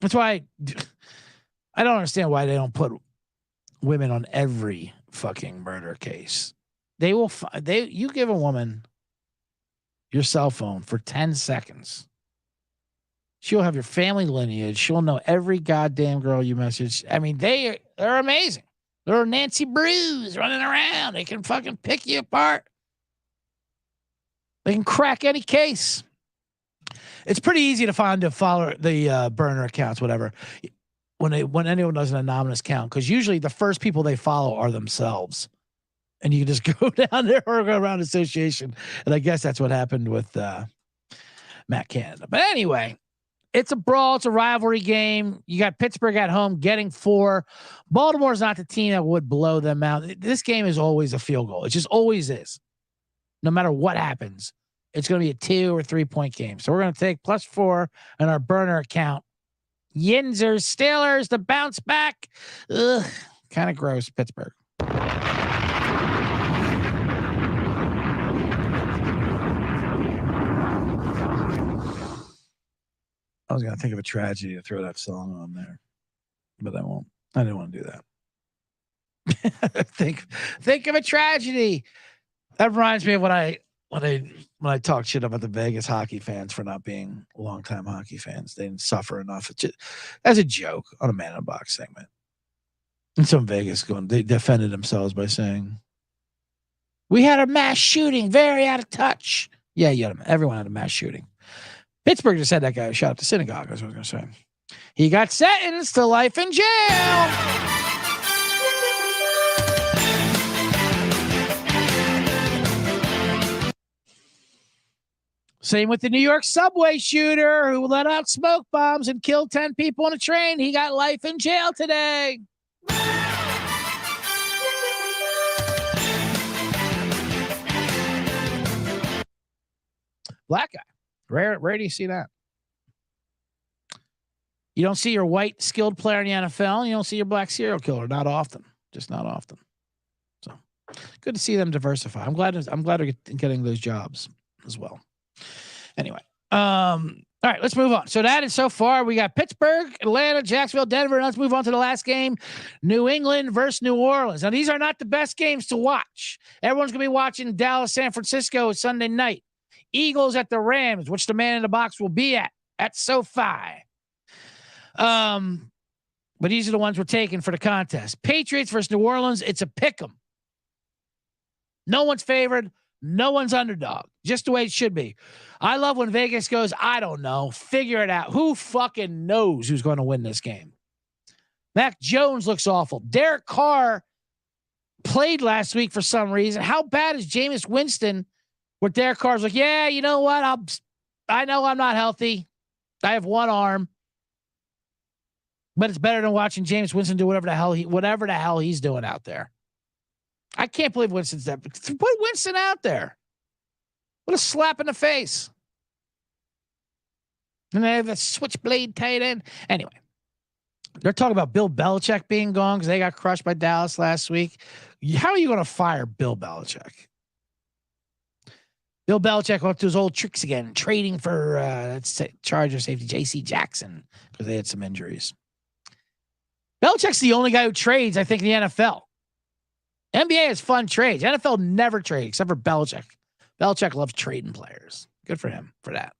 That's why I don't understand why they don't put women on every fucking murder case. They will. You give a woman your cell phone for 10 seconds. She'll have your family lineage. She'll know every goddamn girl you message. I mean, they're amazing. They're Nancy Brews running around. They can fucking pick you apart. They can crack any case. It's pretty easy to find the burner accounts, whatever. When anyone does an anonymous account, because usually the first people they follow are themselves. And you can just go down there or go around association. And I guess that's what happened with Matt Canada. But anyway, it's a brawl. It's a rivalry game. You got Pittsburgh at home getting 4. Baltimore's not the team that would blow them out. This game is always a field goal. It just always is. No matter what happens, it's going to be a 2 or 3 point game. So we're going to take +4 in our burner account. Yinzers, Steelers to bounce back. Ugh, kind of gross, Pittsburgh. I was going to think of a tragedy to throw that song on there, but I won't. I didn't want to do that. think of a tragedy. That reminds me of when I talk shit about the Vegas hockey fans for not being longtime hockey fans. They didn't suffer enough. It's just, as a joke on a Man in a Box segment. And some Vegas they defended themselves by saying, we had a mass shooting, very out of touch. Yeah, everyone had a mass shooting. Pittsburgh just had that guy who shot up the synagogue, that's what I was going to say. He got sentenced to life in jail. Same with the New York subway shooter who let out smoke bombs and killed 10 people on a train. He got life in jail today. Black guy. Rare do you see that? You don't see your white skilled player in the NFL, and you don't see your black serial killer. Not often. Just not often. So good to see them diversify. I'm glad they're getting those jobs as well. Anyway. All right, let's move on. So that is so far. We got Pittsburgh, Atlanta, Jacksonville, Denver. And let's move on to the last game. New England versus New Orleans. Now, these are not the best games to watch. Everyone's going to be watching Dallas, San Francisco Sunday night. Eagles at the Rams, which the Man in the Box will be at SoFi. But these are the ones we're taking for the contest. Patriots versus New Orleans. It's a pick 'em. No one's favored. No one's underdog. Just the way it should be. I love when Vegas goes, I don't know. Figure it out. Who fucking knows who's going to win this game? Mac Jones looks awful. Derek Carr played last week for some reason. How bad is Jameis Winston? Where Derek Carr's like, yeah, you know what? I know I'm not healthy. I have one arm. But it's better than watching Jameis Winston do whatever the hell he's doing out there. I can't believe Winston's there. Put Winston out there. What a slap in the face. And they have a switchblade tight end. Anyway, they're talking about Bill Belichick being gone because they got crushed by Dallas last week. How are you going to fire Bill Belichick? Bill Belichick went to his old tricks again, trading for Charger safety J.C. Jackson because they had some injuries. Belichick's the only guy who trades, I think, in the NFL. NBA has fun trades. NFL never trades except for Belichick. Belichick loves trading players. Good for him for that.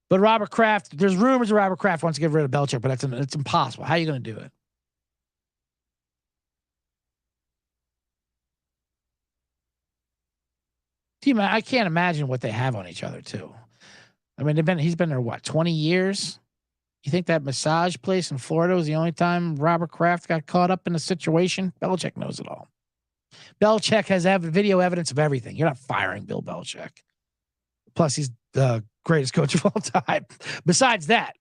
But Robert Kraft, there's rumors that Robert Kraft wants to get rid of Belichick, but it's impossible. How are you going to do it? Team, I can't imagine what they have on each other too. I mean, he's been there, what, 20 years? You think that massage place in Florida was the only time Robert Kraft got caught up in a situation? Belichick knows it all. Belichick has video evidence of everything. You're not firing Bill Belichick. Plus, he's the greatest coach of all time. Besides that.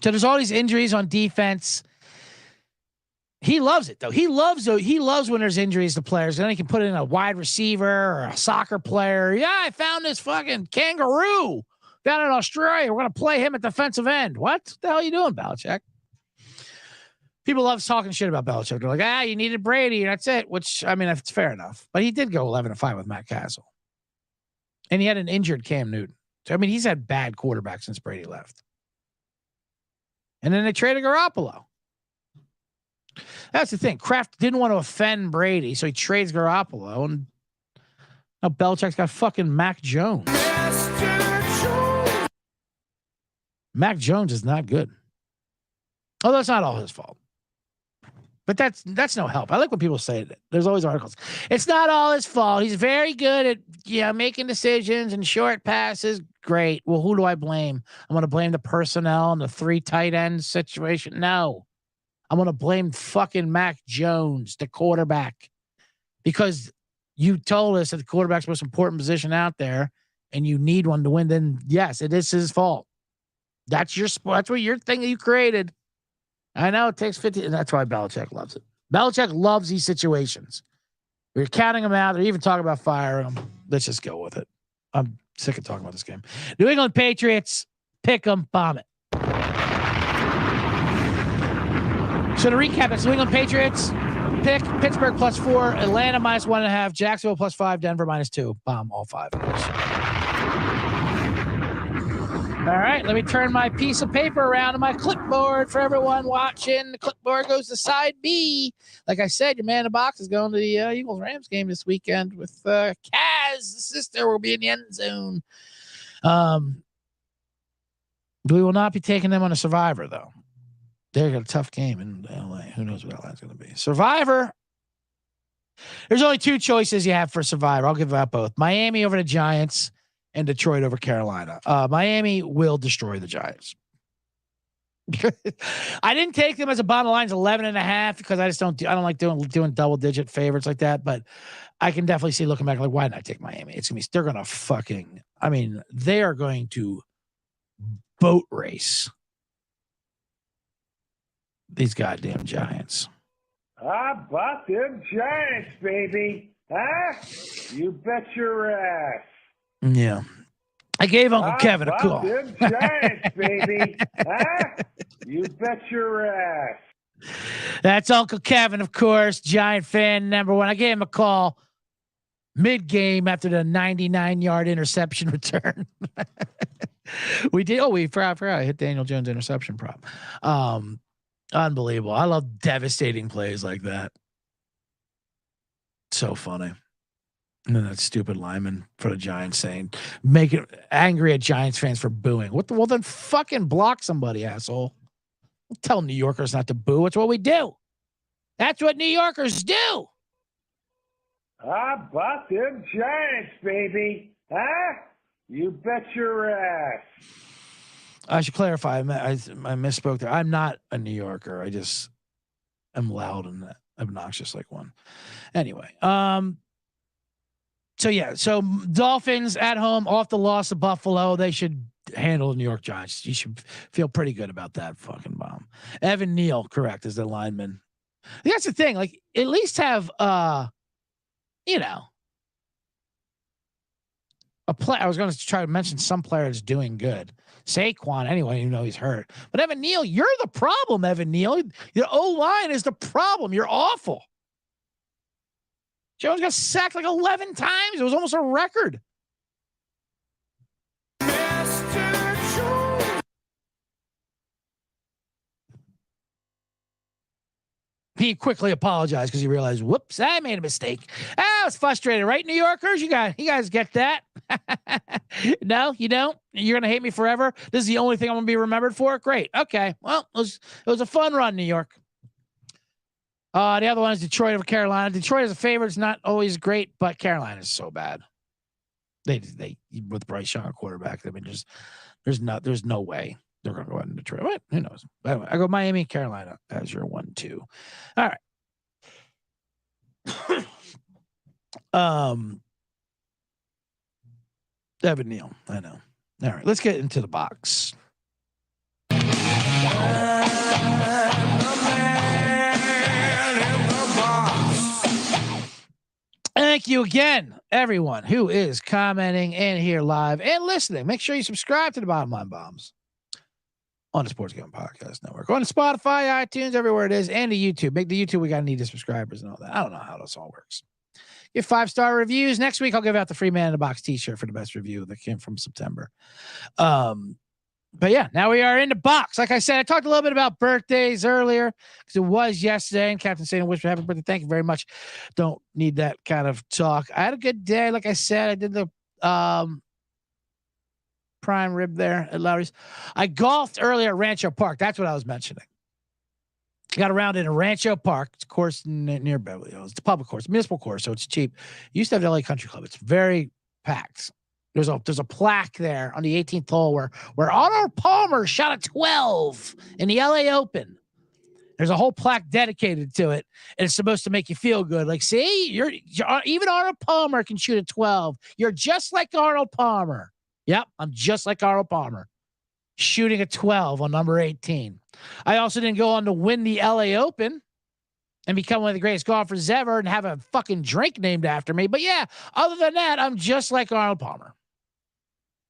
So there's all these injuries on defense. He loves it, though. He loves when there's injuries to players. And then he can put in a wide receiver or a soccer player. Yeah, I found this fucking kangaroo down in Australia. We're going to play him at defensive end. What the hell are you doing, Belichick? People love talking shit about Belichick. They're like, you needed Brady, and that's it. Which, I mean, it's fair enough. But he did go 11-5 with Matt Castle. And he had an injured Cam Newton. So, I mean, he's had bad quarterbacks since Brady left. And then they traded Garoppolo. That's the thing. Kraft didn't want to offend Brady, so he trades Garoppolo. And now Belichick's got fucking Mac Jones. Mac Jones is not good. Although it's not all his fault. But that's no help. I like when people say that. There's always articles. It's not all his fault. He's very good at making decisions and short passes. Great. Well, who do I blame? I'm going to blame the personnel and the 3 tight end situation. No. I'm going to blame fucking Mac Jones, the quarterback. Because you told us that the quarterback's the most important position out there and you need one to win, then yes, it is his fault. That's what your thing that you created. I know it takes 50, and that's why Belichick loves it. Belichick loves these situations. We're counting them out. They're even talking about firing them. Let's just go with it. I'm sick of talking about this game. New England Patriots, pick them, bomb it. So to recap, it's New England Patriots, pick Pittsburgh +4, Atlanta -1.5, Jacksonville +5, Denver -2. Bomb all 5 of those. All right, let me turn my piece of paper around on my clipboard for everyone watching. The clipboard goes to side B. Like I said, your man in the box is going to the Eagles-Rams game this weekend with Kaz, the sister, will be in the end zone. We will not be taking them on a Survivor, though. They've got a tough game in LA. Who knows what LA's going to be? Survivor. There's only two choices you have for Survivor. I'll give out both. Miami over the Giants and Detroit over Carolina. Miami will destroy the Giants. I didn't take them as a bottom line's 11.5 because I don't like doing double digit favorites like that. But I can definitely see looking back like, why didn't I take Miami? They're going to they are going to boat race these goddamn Giants. How about them Giants, baby? Huh? You bet your ass. Yeah. I gave Uncle Kevin a call. Them Giants, baby. Huh? You bet your ass. That's Uncle Kevin, of course, Giant fan number one. I gave him a call mid-game after the 99-yard interception return. We did. We forgot. I hit Daniel Jones interception prop. Unbelievable. I love devastating plays like that. So funny. And then that stupid lineman for the Giants saying, make it angry at Giants fans for booing. Well, then fucking block somebody, asshole. Don't tell New Yorkers not to boo. It's what we do. That's what New Yorkers do. How about them Giants, baby? Huh? You bet your ass. I should clarify. I misspoke there. I'm not a New Yorker. I just am loud and obnoxious like one. Anyway, So Dolphins at home off the loss of Buffalo. They should handle the New York Giants. You should feel pretty good about that fucking bomb. Evan Neal, correct, is the lineman. That's the thing. Like, at least have a play. I was going to try to mention some players doing good. Saquon, anyway, you know he's hurt. But Evan Neal, you're the problem, Evan Neal. Your O-line is the problem. You're awful. Jones got sacked like 11 times. It was almost a record. He quickly apologized because he realized, whoops, I made a mistake. I was frustrated, right, New Yorkers? You guys get that? No, you don't? You're going to hate me forever? This is the only thing I'm going to be remembered for? Great. Okay. Well, it was a fun run, New York. The other one is Detroit over Carolina. Detroit as a favorite is not always great, but Carolina is so bad. They with Bryce Young quarterback. I mean, there's no way they're going to go out in Detroit. What? Who knows? Anyway, I go Miami, Carolina as your 1-2. All right. Evan Neal. I know. All right. Let's get into the box. Thank you again, everyone who is commenting and here live and listening. Make sure you subscribe to the Bottom Line Bombs on the Sports Gambling Podcast Network, on Spotify, iTunes, everywhere it is, and the YouTube. Make the YouTube. We got to need the subscribers and all that. I don't know how this all works. Give 5-star reviews. Next week, I'll give out the free Man in the Box t-shirt for the best review that came from September. But yeah, now we are in the box. Like I said, I talked a little bit about birthdays earlier because it was yesterday, and Captain Satan wished me happy birthday. Thank you very much. Don't need that kind of talk. I had a good day. Like I said, I did the prime rib there at Lowry's. I golfed earlier at Rancho Park. That's what I was mentioning. Got around in a Rancho Park. It's a course near Beverly Hills. It's a public course, municipal course, so it's cheap. Used to have the LA Country Club. It's very packed. There's a plaque there on the 18th hole where Arnold Palmer shot a 12 in the LA Open. There's a whole plaque dedicated to it, and it's supposed to make you feel good. Like, see, you're even Arnold Palmer can shoot a 12. You're just like Arnold Palmer. Yep, I'm just like Arnold Palmer, shooting a 12 on number 18. I also didn't go on to win the LA Open and become one of the greatest golfers ever and have a fucking drink named after me. But yeah, other than that, I'm just like Arnold Palmer.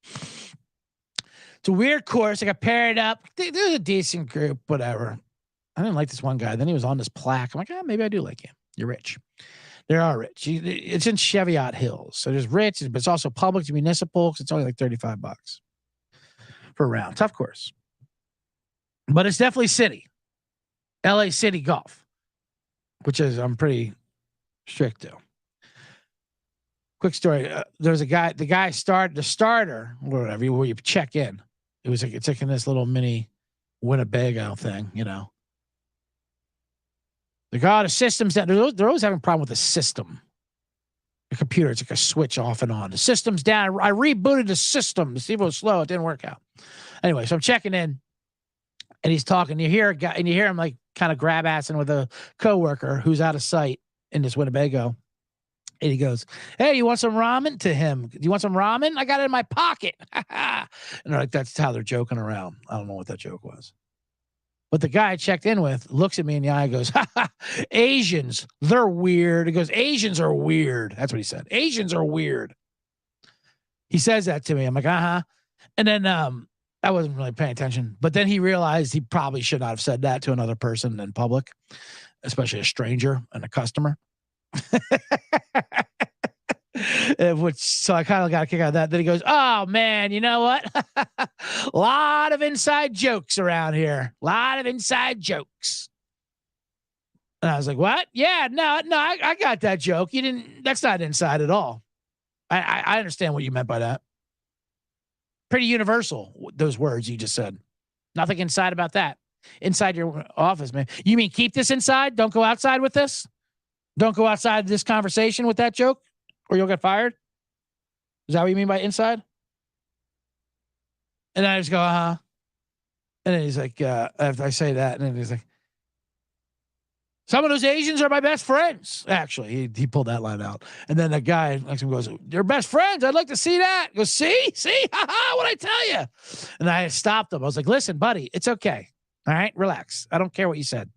It's a weird course. I got paired up. There's a decent group, whatever. I didn't like this one guy. Then he was on this plaque. I'm like, maybe I do like you. You're rich. They are rich. It's in Cheviot Hills. So there's rich, but it's also public to municipal because it's only like $35. for a round. Tough course. But it's definitely city. LA City Golf, which is I'm pretty strict to. Quick story. There's a guy, the starter, or whatever, where you check in. It was like, it's like in this little mini Winnebago thing, you know. The system's down. They're always having a problem with the system. The computer, it's like a switch off and on. The system's down. I rebooted the system to see if it was slow. It didn't work out. Anyway, so I'm checking in, and he's talking. You hear a guy, and you hear him like kind of grab assing with a coworker who's out of sight in this Winnebago. And he goes, "Hey, you want some ramen?" To him, "Do you want some ramen? I got it in my pocket." And they're like, that's how they're joking around. I don't know what that joke was. But the guy I checked in with looks at me in the eye and goes, "Ha ha, Asians, they're weird." He goes, "Asians are weird." That's what he said. "Asians are weird." He says that to me. I'm like, uh-huh. And then I wasn't really paying attention. But then he realized he probably should not have said that to another person in public, especially a stranger and a customer. So I kind of got a kick out of that. Then he goes, "Oh man, you know what? A lot of inside jokes around here. A lot of inside jokes." And I was like, "What? Yeah, no, I got that joke. You didn't. That's not inside at all. I understand what you meant by that. Pretty universal. Those words you just said. Nothing inside about that. Inside your office, man. You mean keep this inside? Don't go outside with this? Don't go outside this conversation with that joke, or you'll get fired? Is that what you mean by inside?" And I just go, "Uh-huh." And then he's like, after I say that, and then he's like, "Some of those Asians are my best friends." Actually, he pulled that line out. And then the guy next to him goes, "They're best friends. I'd like to see that." He goes, see, ha, what'd I tell you? And I stopped him. I was like, "Listen, buddy, it's okay. All right, relax. I don't care what you said.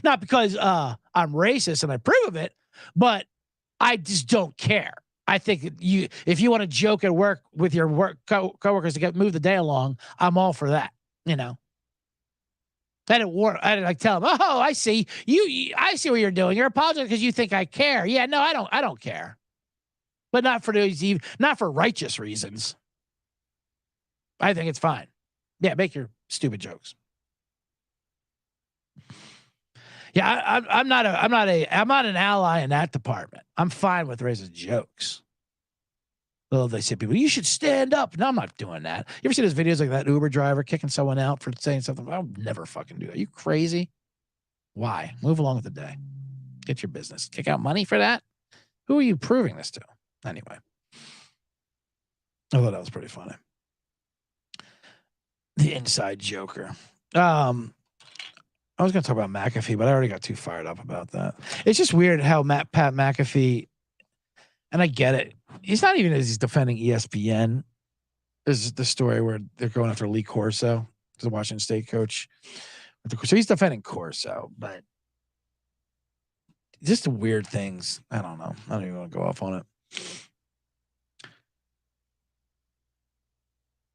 Not because I'm racist and I approve of it, but I just don't care. I think if you want to joke at work with your work coworkers to move the day along, I'm all for that. You know." I didn't like tell him, "Oh, I see I see what you're doing. You're apologizing because you think I care." Yeah, no, I don't care, but not for righteous reasons. I think it's fine. Yeah, make your stupid jokes. Yeah, I'm not an ally in that department. I'm fine with racist jokes. Well, they say people, "You should stand up." No, I'm not doing that. You ever see those videos like that Uber driver kicking someone out for saying something? I'll never fucking do that. You crazy? Why? Move along with the day. Get your business. Kick out money for that? Who are you proving this to? Anyway. I thought that was pretty funny. The inside joker. I was going to talk about McAfee, but I already got too fired up about that. It's just weird how Pat McAfee, and I get it. He's not even as he's defending ESPN. There's the story where they're going after Lee Corso, the Washington State coach. So he's defending Corso, but just the weird things. I don't know. I don't even want to go off on it.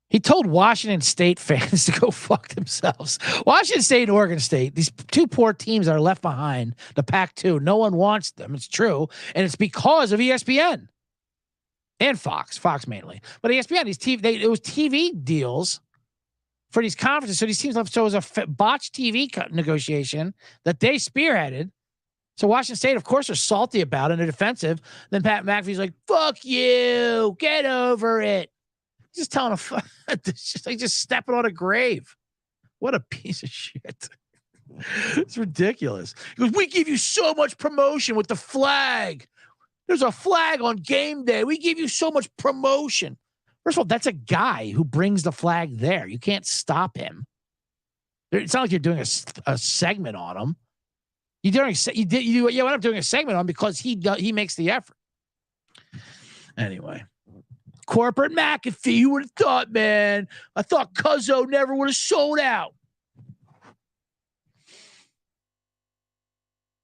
He told Washington State fans to go fuck themselves. Washington State and Oregon State, these two poor teams are left behind the Pac-2. No one wants them. It's true. And it's because of ESPN and Fox mainly. But ESPN, it was TV deals for these conferences. So these teams left. So it was a botched TV negotiation that they spearheaded. So Washington State, of course, are salty about it and they're defensive. Then Pat McAfee's like, "Fuck you. Get over it." Just telling just stepping on a grave. What a piece of shit. It's ridiculous. He goes, "We give you so much promotion with the flag. There's a flag on game day. We give you so much promotion." First of all, that's a guy who brings the flag there. You can't stop him. It's not like you're doing a segment on him. You end up doing a segment on him because he makes the effort. Anyway. Corporate McAfee, you would have thought, man. I thought Cuzzo never would have sold out.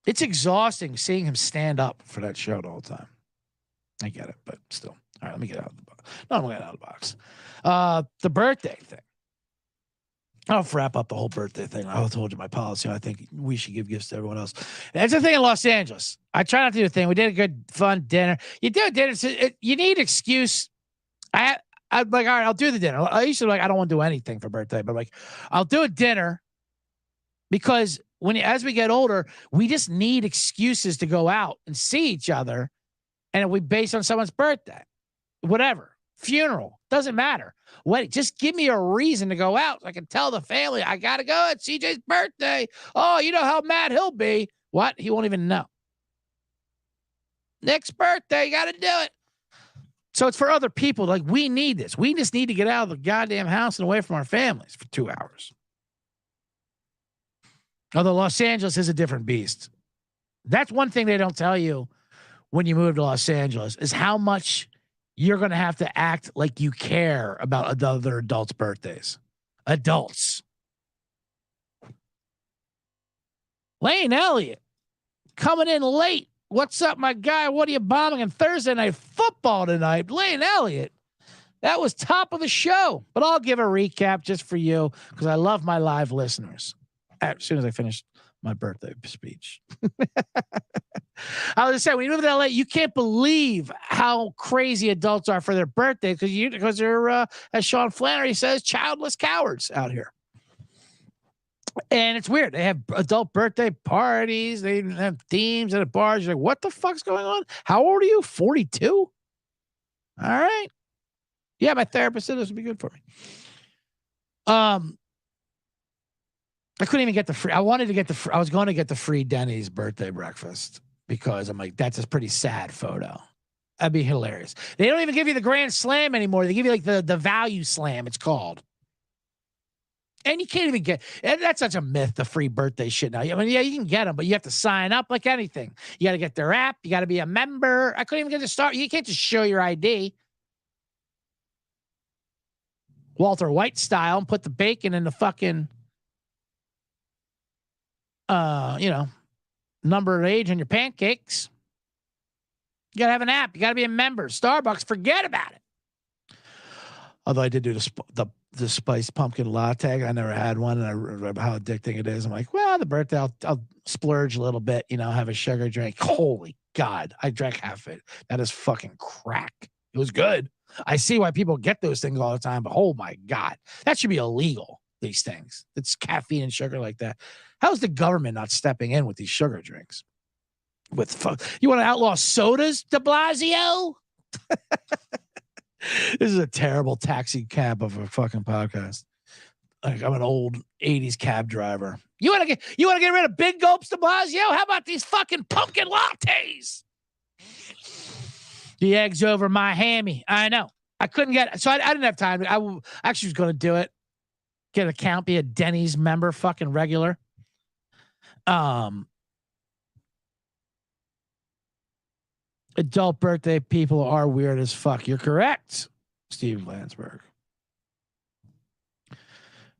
It's exhausting seeing him stand up for that show the whole time. I get it, but still. All right, let me get out of the box. No, I'm going to get out of the box. The birthday thing. I'll wrap up the whole birthday thing. I told you my policy. I think we should give gifts to everyone else. That's the thing in Los Angeles. I try not to do a thing. We did a good, fun dinner. You do a dinner. You need excuse. I'd like, all right, I'll do the dinner. I used to like, I don't want to do anything for birthday, but like, I'll do a dinner because as we get older, we just need excuses to go out and see each other. And we based on someone's birthday, whatever, funeral, doesn't matter. What? Just give me a reason to go out so I can tell the family I got to go. It's CJ's birthday. Oh, you know how mad he'll be. What? He won't even know. Next birthday, you got to do it. So it's for other people. Like, we need this. We just need to get out of the goddamn house and away from our families for 2 hours. Although Los Angeles is a different beast. That's one thing they don't tell you when you move to Los Angeles is how much you're going to have to act like you care about other adults' birthdays. Adults. Lane Elliott coming in late. What's up, my guy? What are you bombing on Thursday Night Football tonight? Lane Elliott. That was top of the show. But I'll give a recap just for you because I love my live listeners. As soon as I finish my birthday speech. I was just saying, when you move to LA, you can't believe how crazy adults are for their birthday because they're, as Sean Flannery says, childless cowards out here. And it's weird. They have adult birthday parties. They have themes at bars. You're like, what the fuck's going on? How old are you? 42? All right. Yeah, my therapist said this would be good for me. I couldn't even get the free. I wanted to get I was going to get the free Denny's birthday breakfast because I'm like, that's a pretty sad photo. That'd be hilarious. They don't even give you the grand slam anymore. They give you like the value slam, it's called. And you can't even get, and that's such a myth, the free birthday shit now. I mean, yeah, you can get them, but you have to sign up like anything. You got to get their app. You got to be a member. I couldn't even get to start. You can't just show your ID. Walter White style and put the bacon in the fucking, number of age on your pancakes. You got to have an app. You got to be a member. Starbucks, forget about it. Although I did do the spiced pumpkin latte. I never had one, and I remember how addicting it is. I'm like, well, the birthday, I'll splurge a little bit, have a sugar drink. Holy God, I drank half of it. That is fucking crack. It was good. I see why people get those things all the time, but oh my God, that should be illegal. These things, it's caffeine and sugar like that. How's the government not stepping in with these sugar drinks? You want to outlaw sodas, de Blasio? This is a terrible taxi cab of a fucking podcast. Like, I'm an old 80s cab driver. You want to get rid of big gulps, de Blasio? How about these fucking pumpkin lattes? The eggs over my hammy. I know. I couldn't get it. So I didn't have time. I actually was going to do it. Get an account, be a Denny's member, fucking regular. Adult birthday people are weird as fuck. You're correct, Steve Landsberg.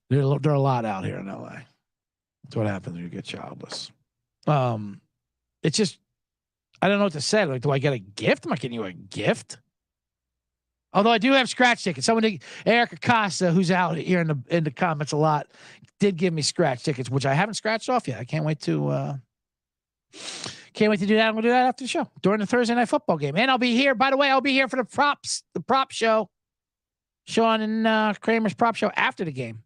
There are a lot out here in LA. That's what happens when you get childless. It's just, I don't know what to say. Like, do I get a gift? Am I getting you a gift? Although I do have scratch tickets. Eric Acosta, who's out here in the comments a lot, did give me scratch tickets, which I haven't scratched off yet. I can't wait to do that. I'm gonna do that after the show during the Thursday Night Football game. And I'll be here. By the way, I'll be here for the prop show. Sean and Kramer's prop show after the game.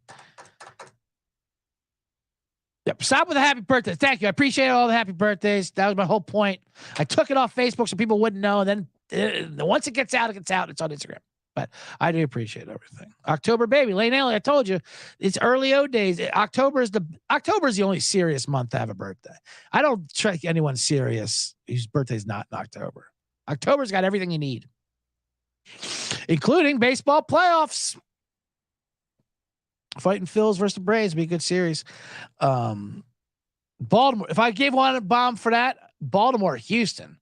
Yep. Stop with the happy birthdays. Thank you. I appreciate all the happy birthdays. That was my whole point. I took it off Facebook so people wouldn't know. And then once it gets out, it's on Instagram. But I do appreciate everything. October, baby. Lane Alley, I told you, it's early O days. October is the only serious month to have a birthday. I don't track anyone serious whose birthday's not in October. October's got everything you need, including baseball playoffs. Fighting Phils versus the Braves would be a good series. Baltimore, if I gave one a bomb for that, Baltimore, Houston,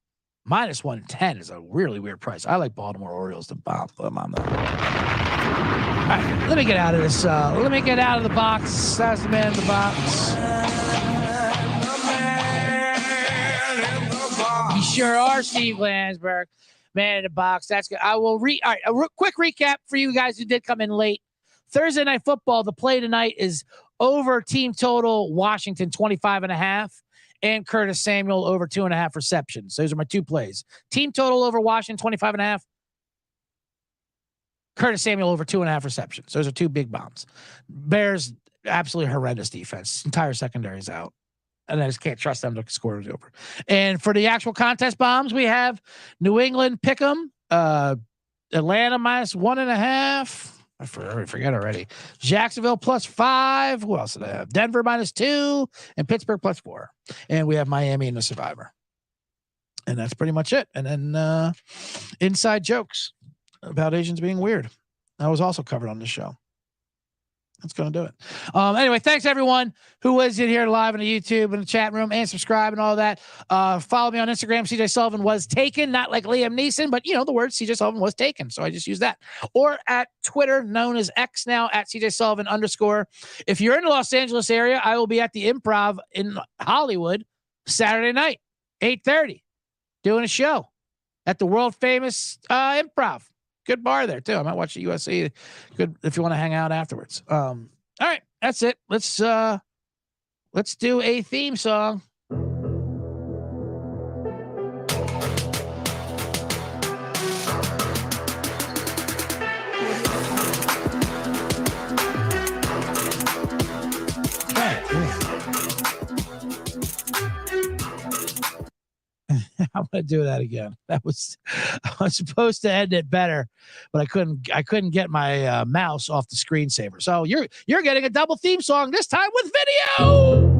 -110 is a really weird price. I like Baltimore Orioles to bomb them on that. All right, let me get out of this. Let me get out of the box. That's the man in the box. You sure are, Steve Landsberg. Man in the box. That's good. I will all right, a quick recap for you guys who did come in late. Thursday Night Football, the play tonight is over team total Washington 25.5 and Curtis Samuel over 2.5 receptions. Those are my two plays. Team total over Washington 25.5. Curtis Samuel over 2.5 receptions. Those are two big bombs. Bears, absolutely horrendous defense. Entire secondary is out. And I just can't trust them to score it over. And for the actual contest bombs, we have New England pick'em, Atlanta -1.5. I forget already. Jacksonville +5. Who else did I have? Denver -2 and Pittsburgh +4. And we have Miami in the survivor. And that's pretty much it. And then inside jokes about Asians being weird. That was also covered on this show. That's going to do it. Anyway, thanks everyone who was in here live on the YouTube and the chat room and subscribe and all that. Follow me on Instagram. CJ Sullivan was taken, not like Liam Neeson, but the word CJ Sullivan was taken. So I just use that. Or at Twitter, known as X now, at CJ Sullivan _. If you're in the Los Angeles area, I will be at the Improv in Hollywood Saturday night, 8:30, doing a show at the world famous Improv. Good bar there too. I might watch the USC. Good if you want to hang out afterwards. All right, that's it. Let's do a theme song. I'm gonna do that again. I was supposed to end it better, but I couldn't get my mouse off the screensaver. So you're getting a double theme song this time with video.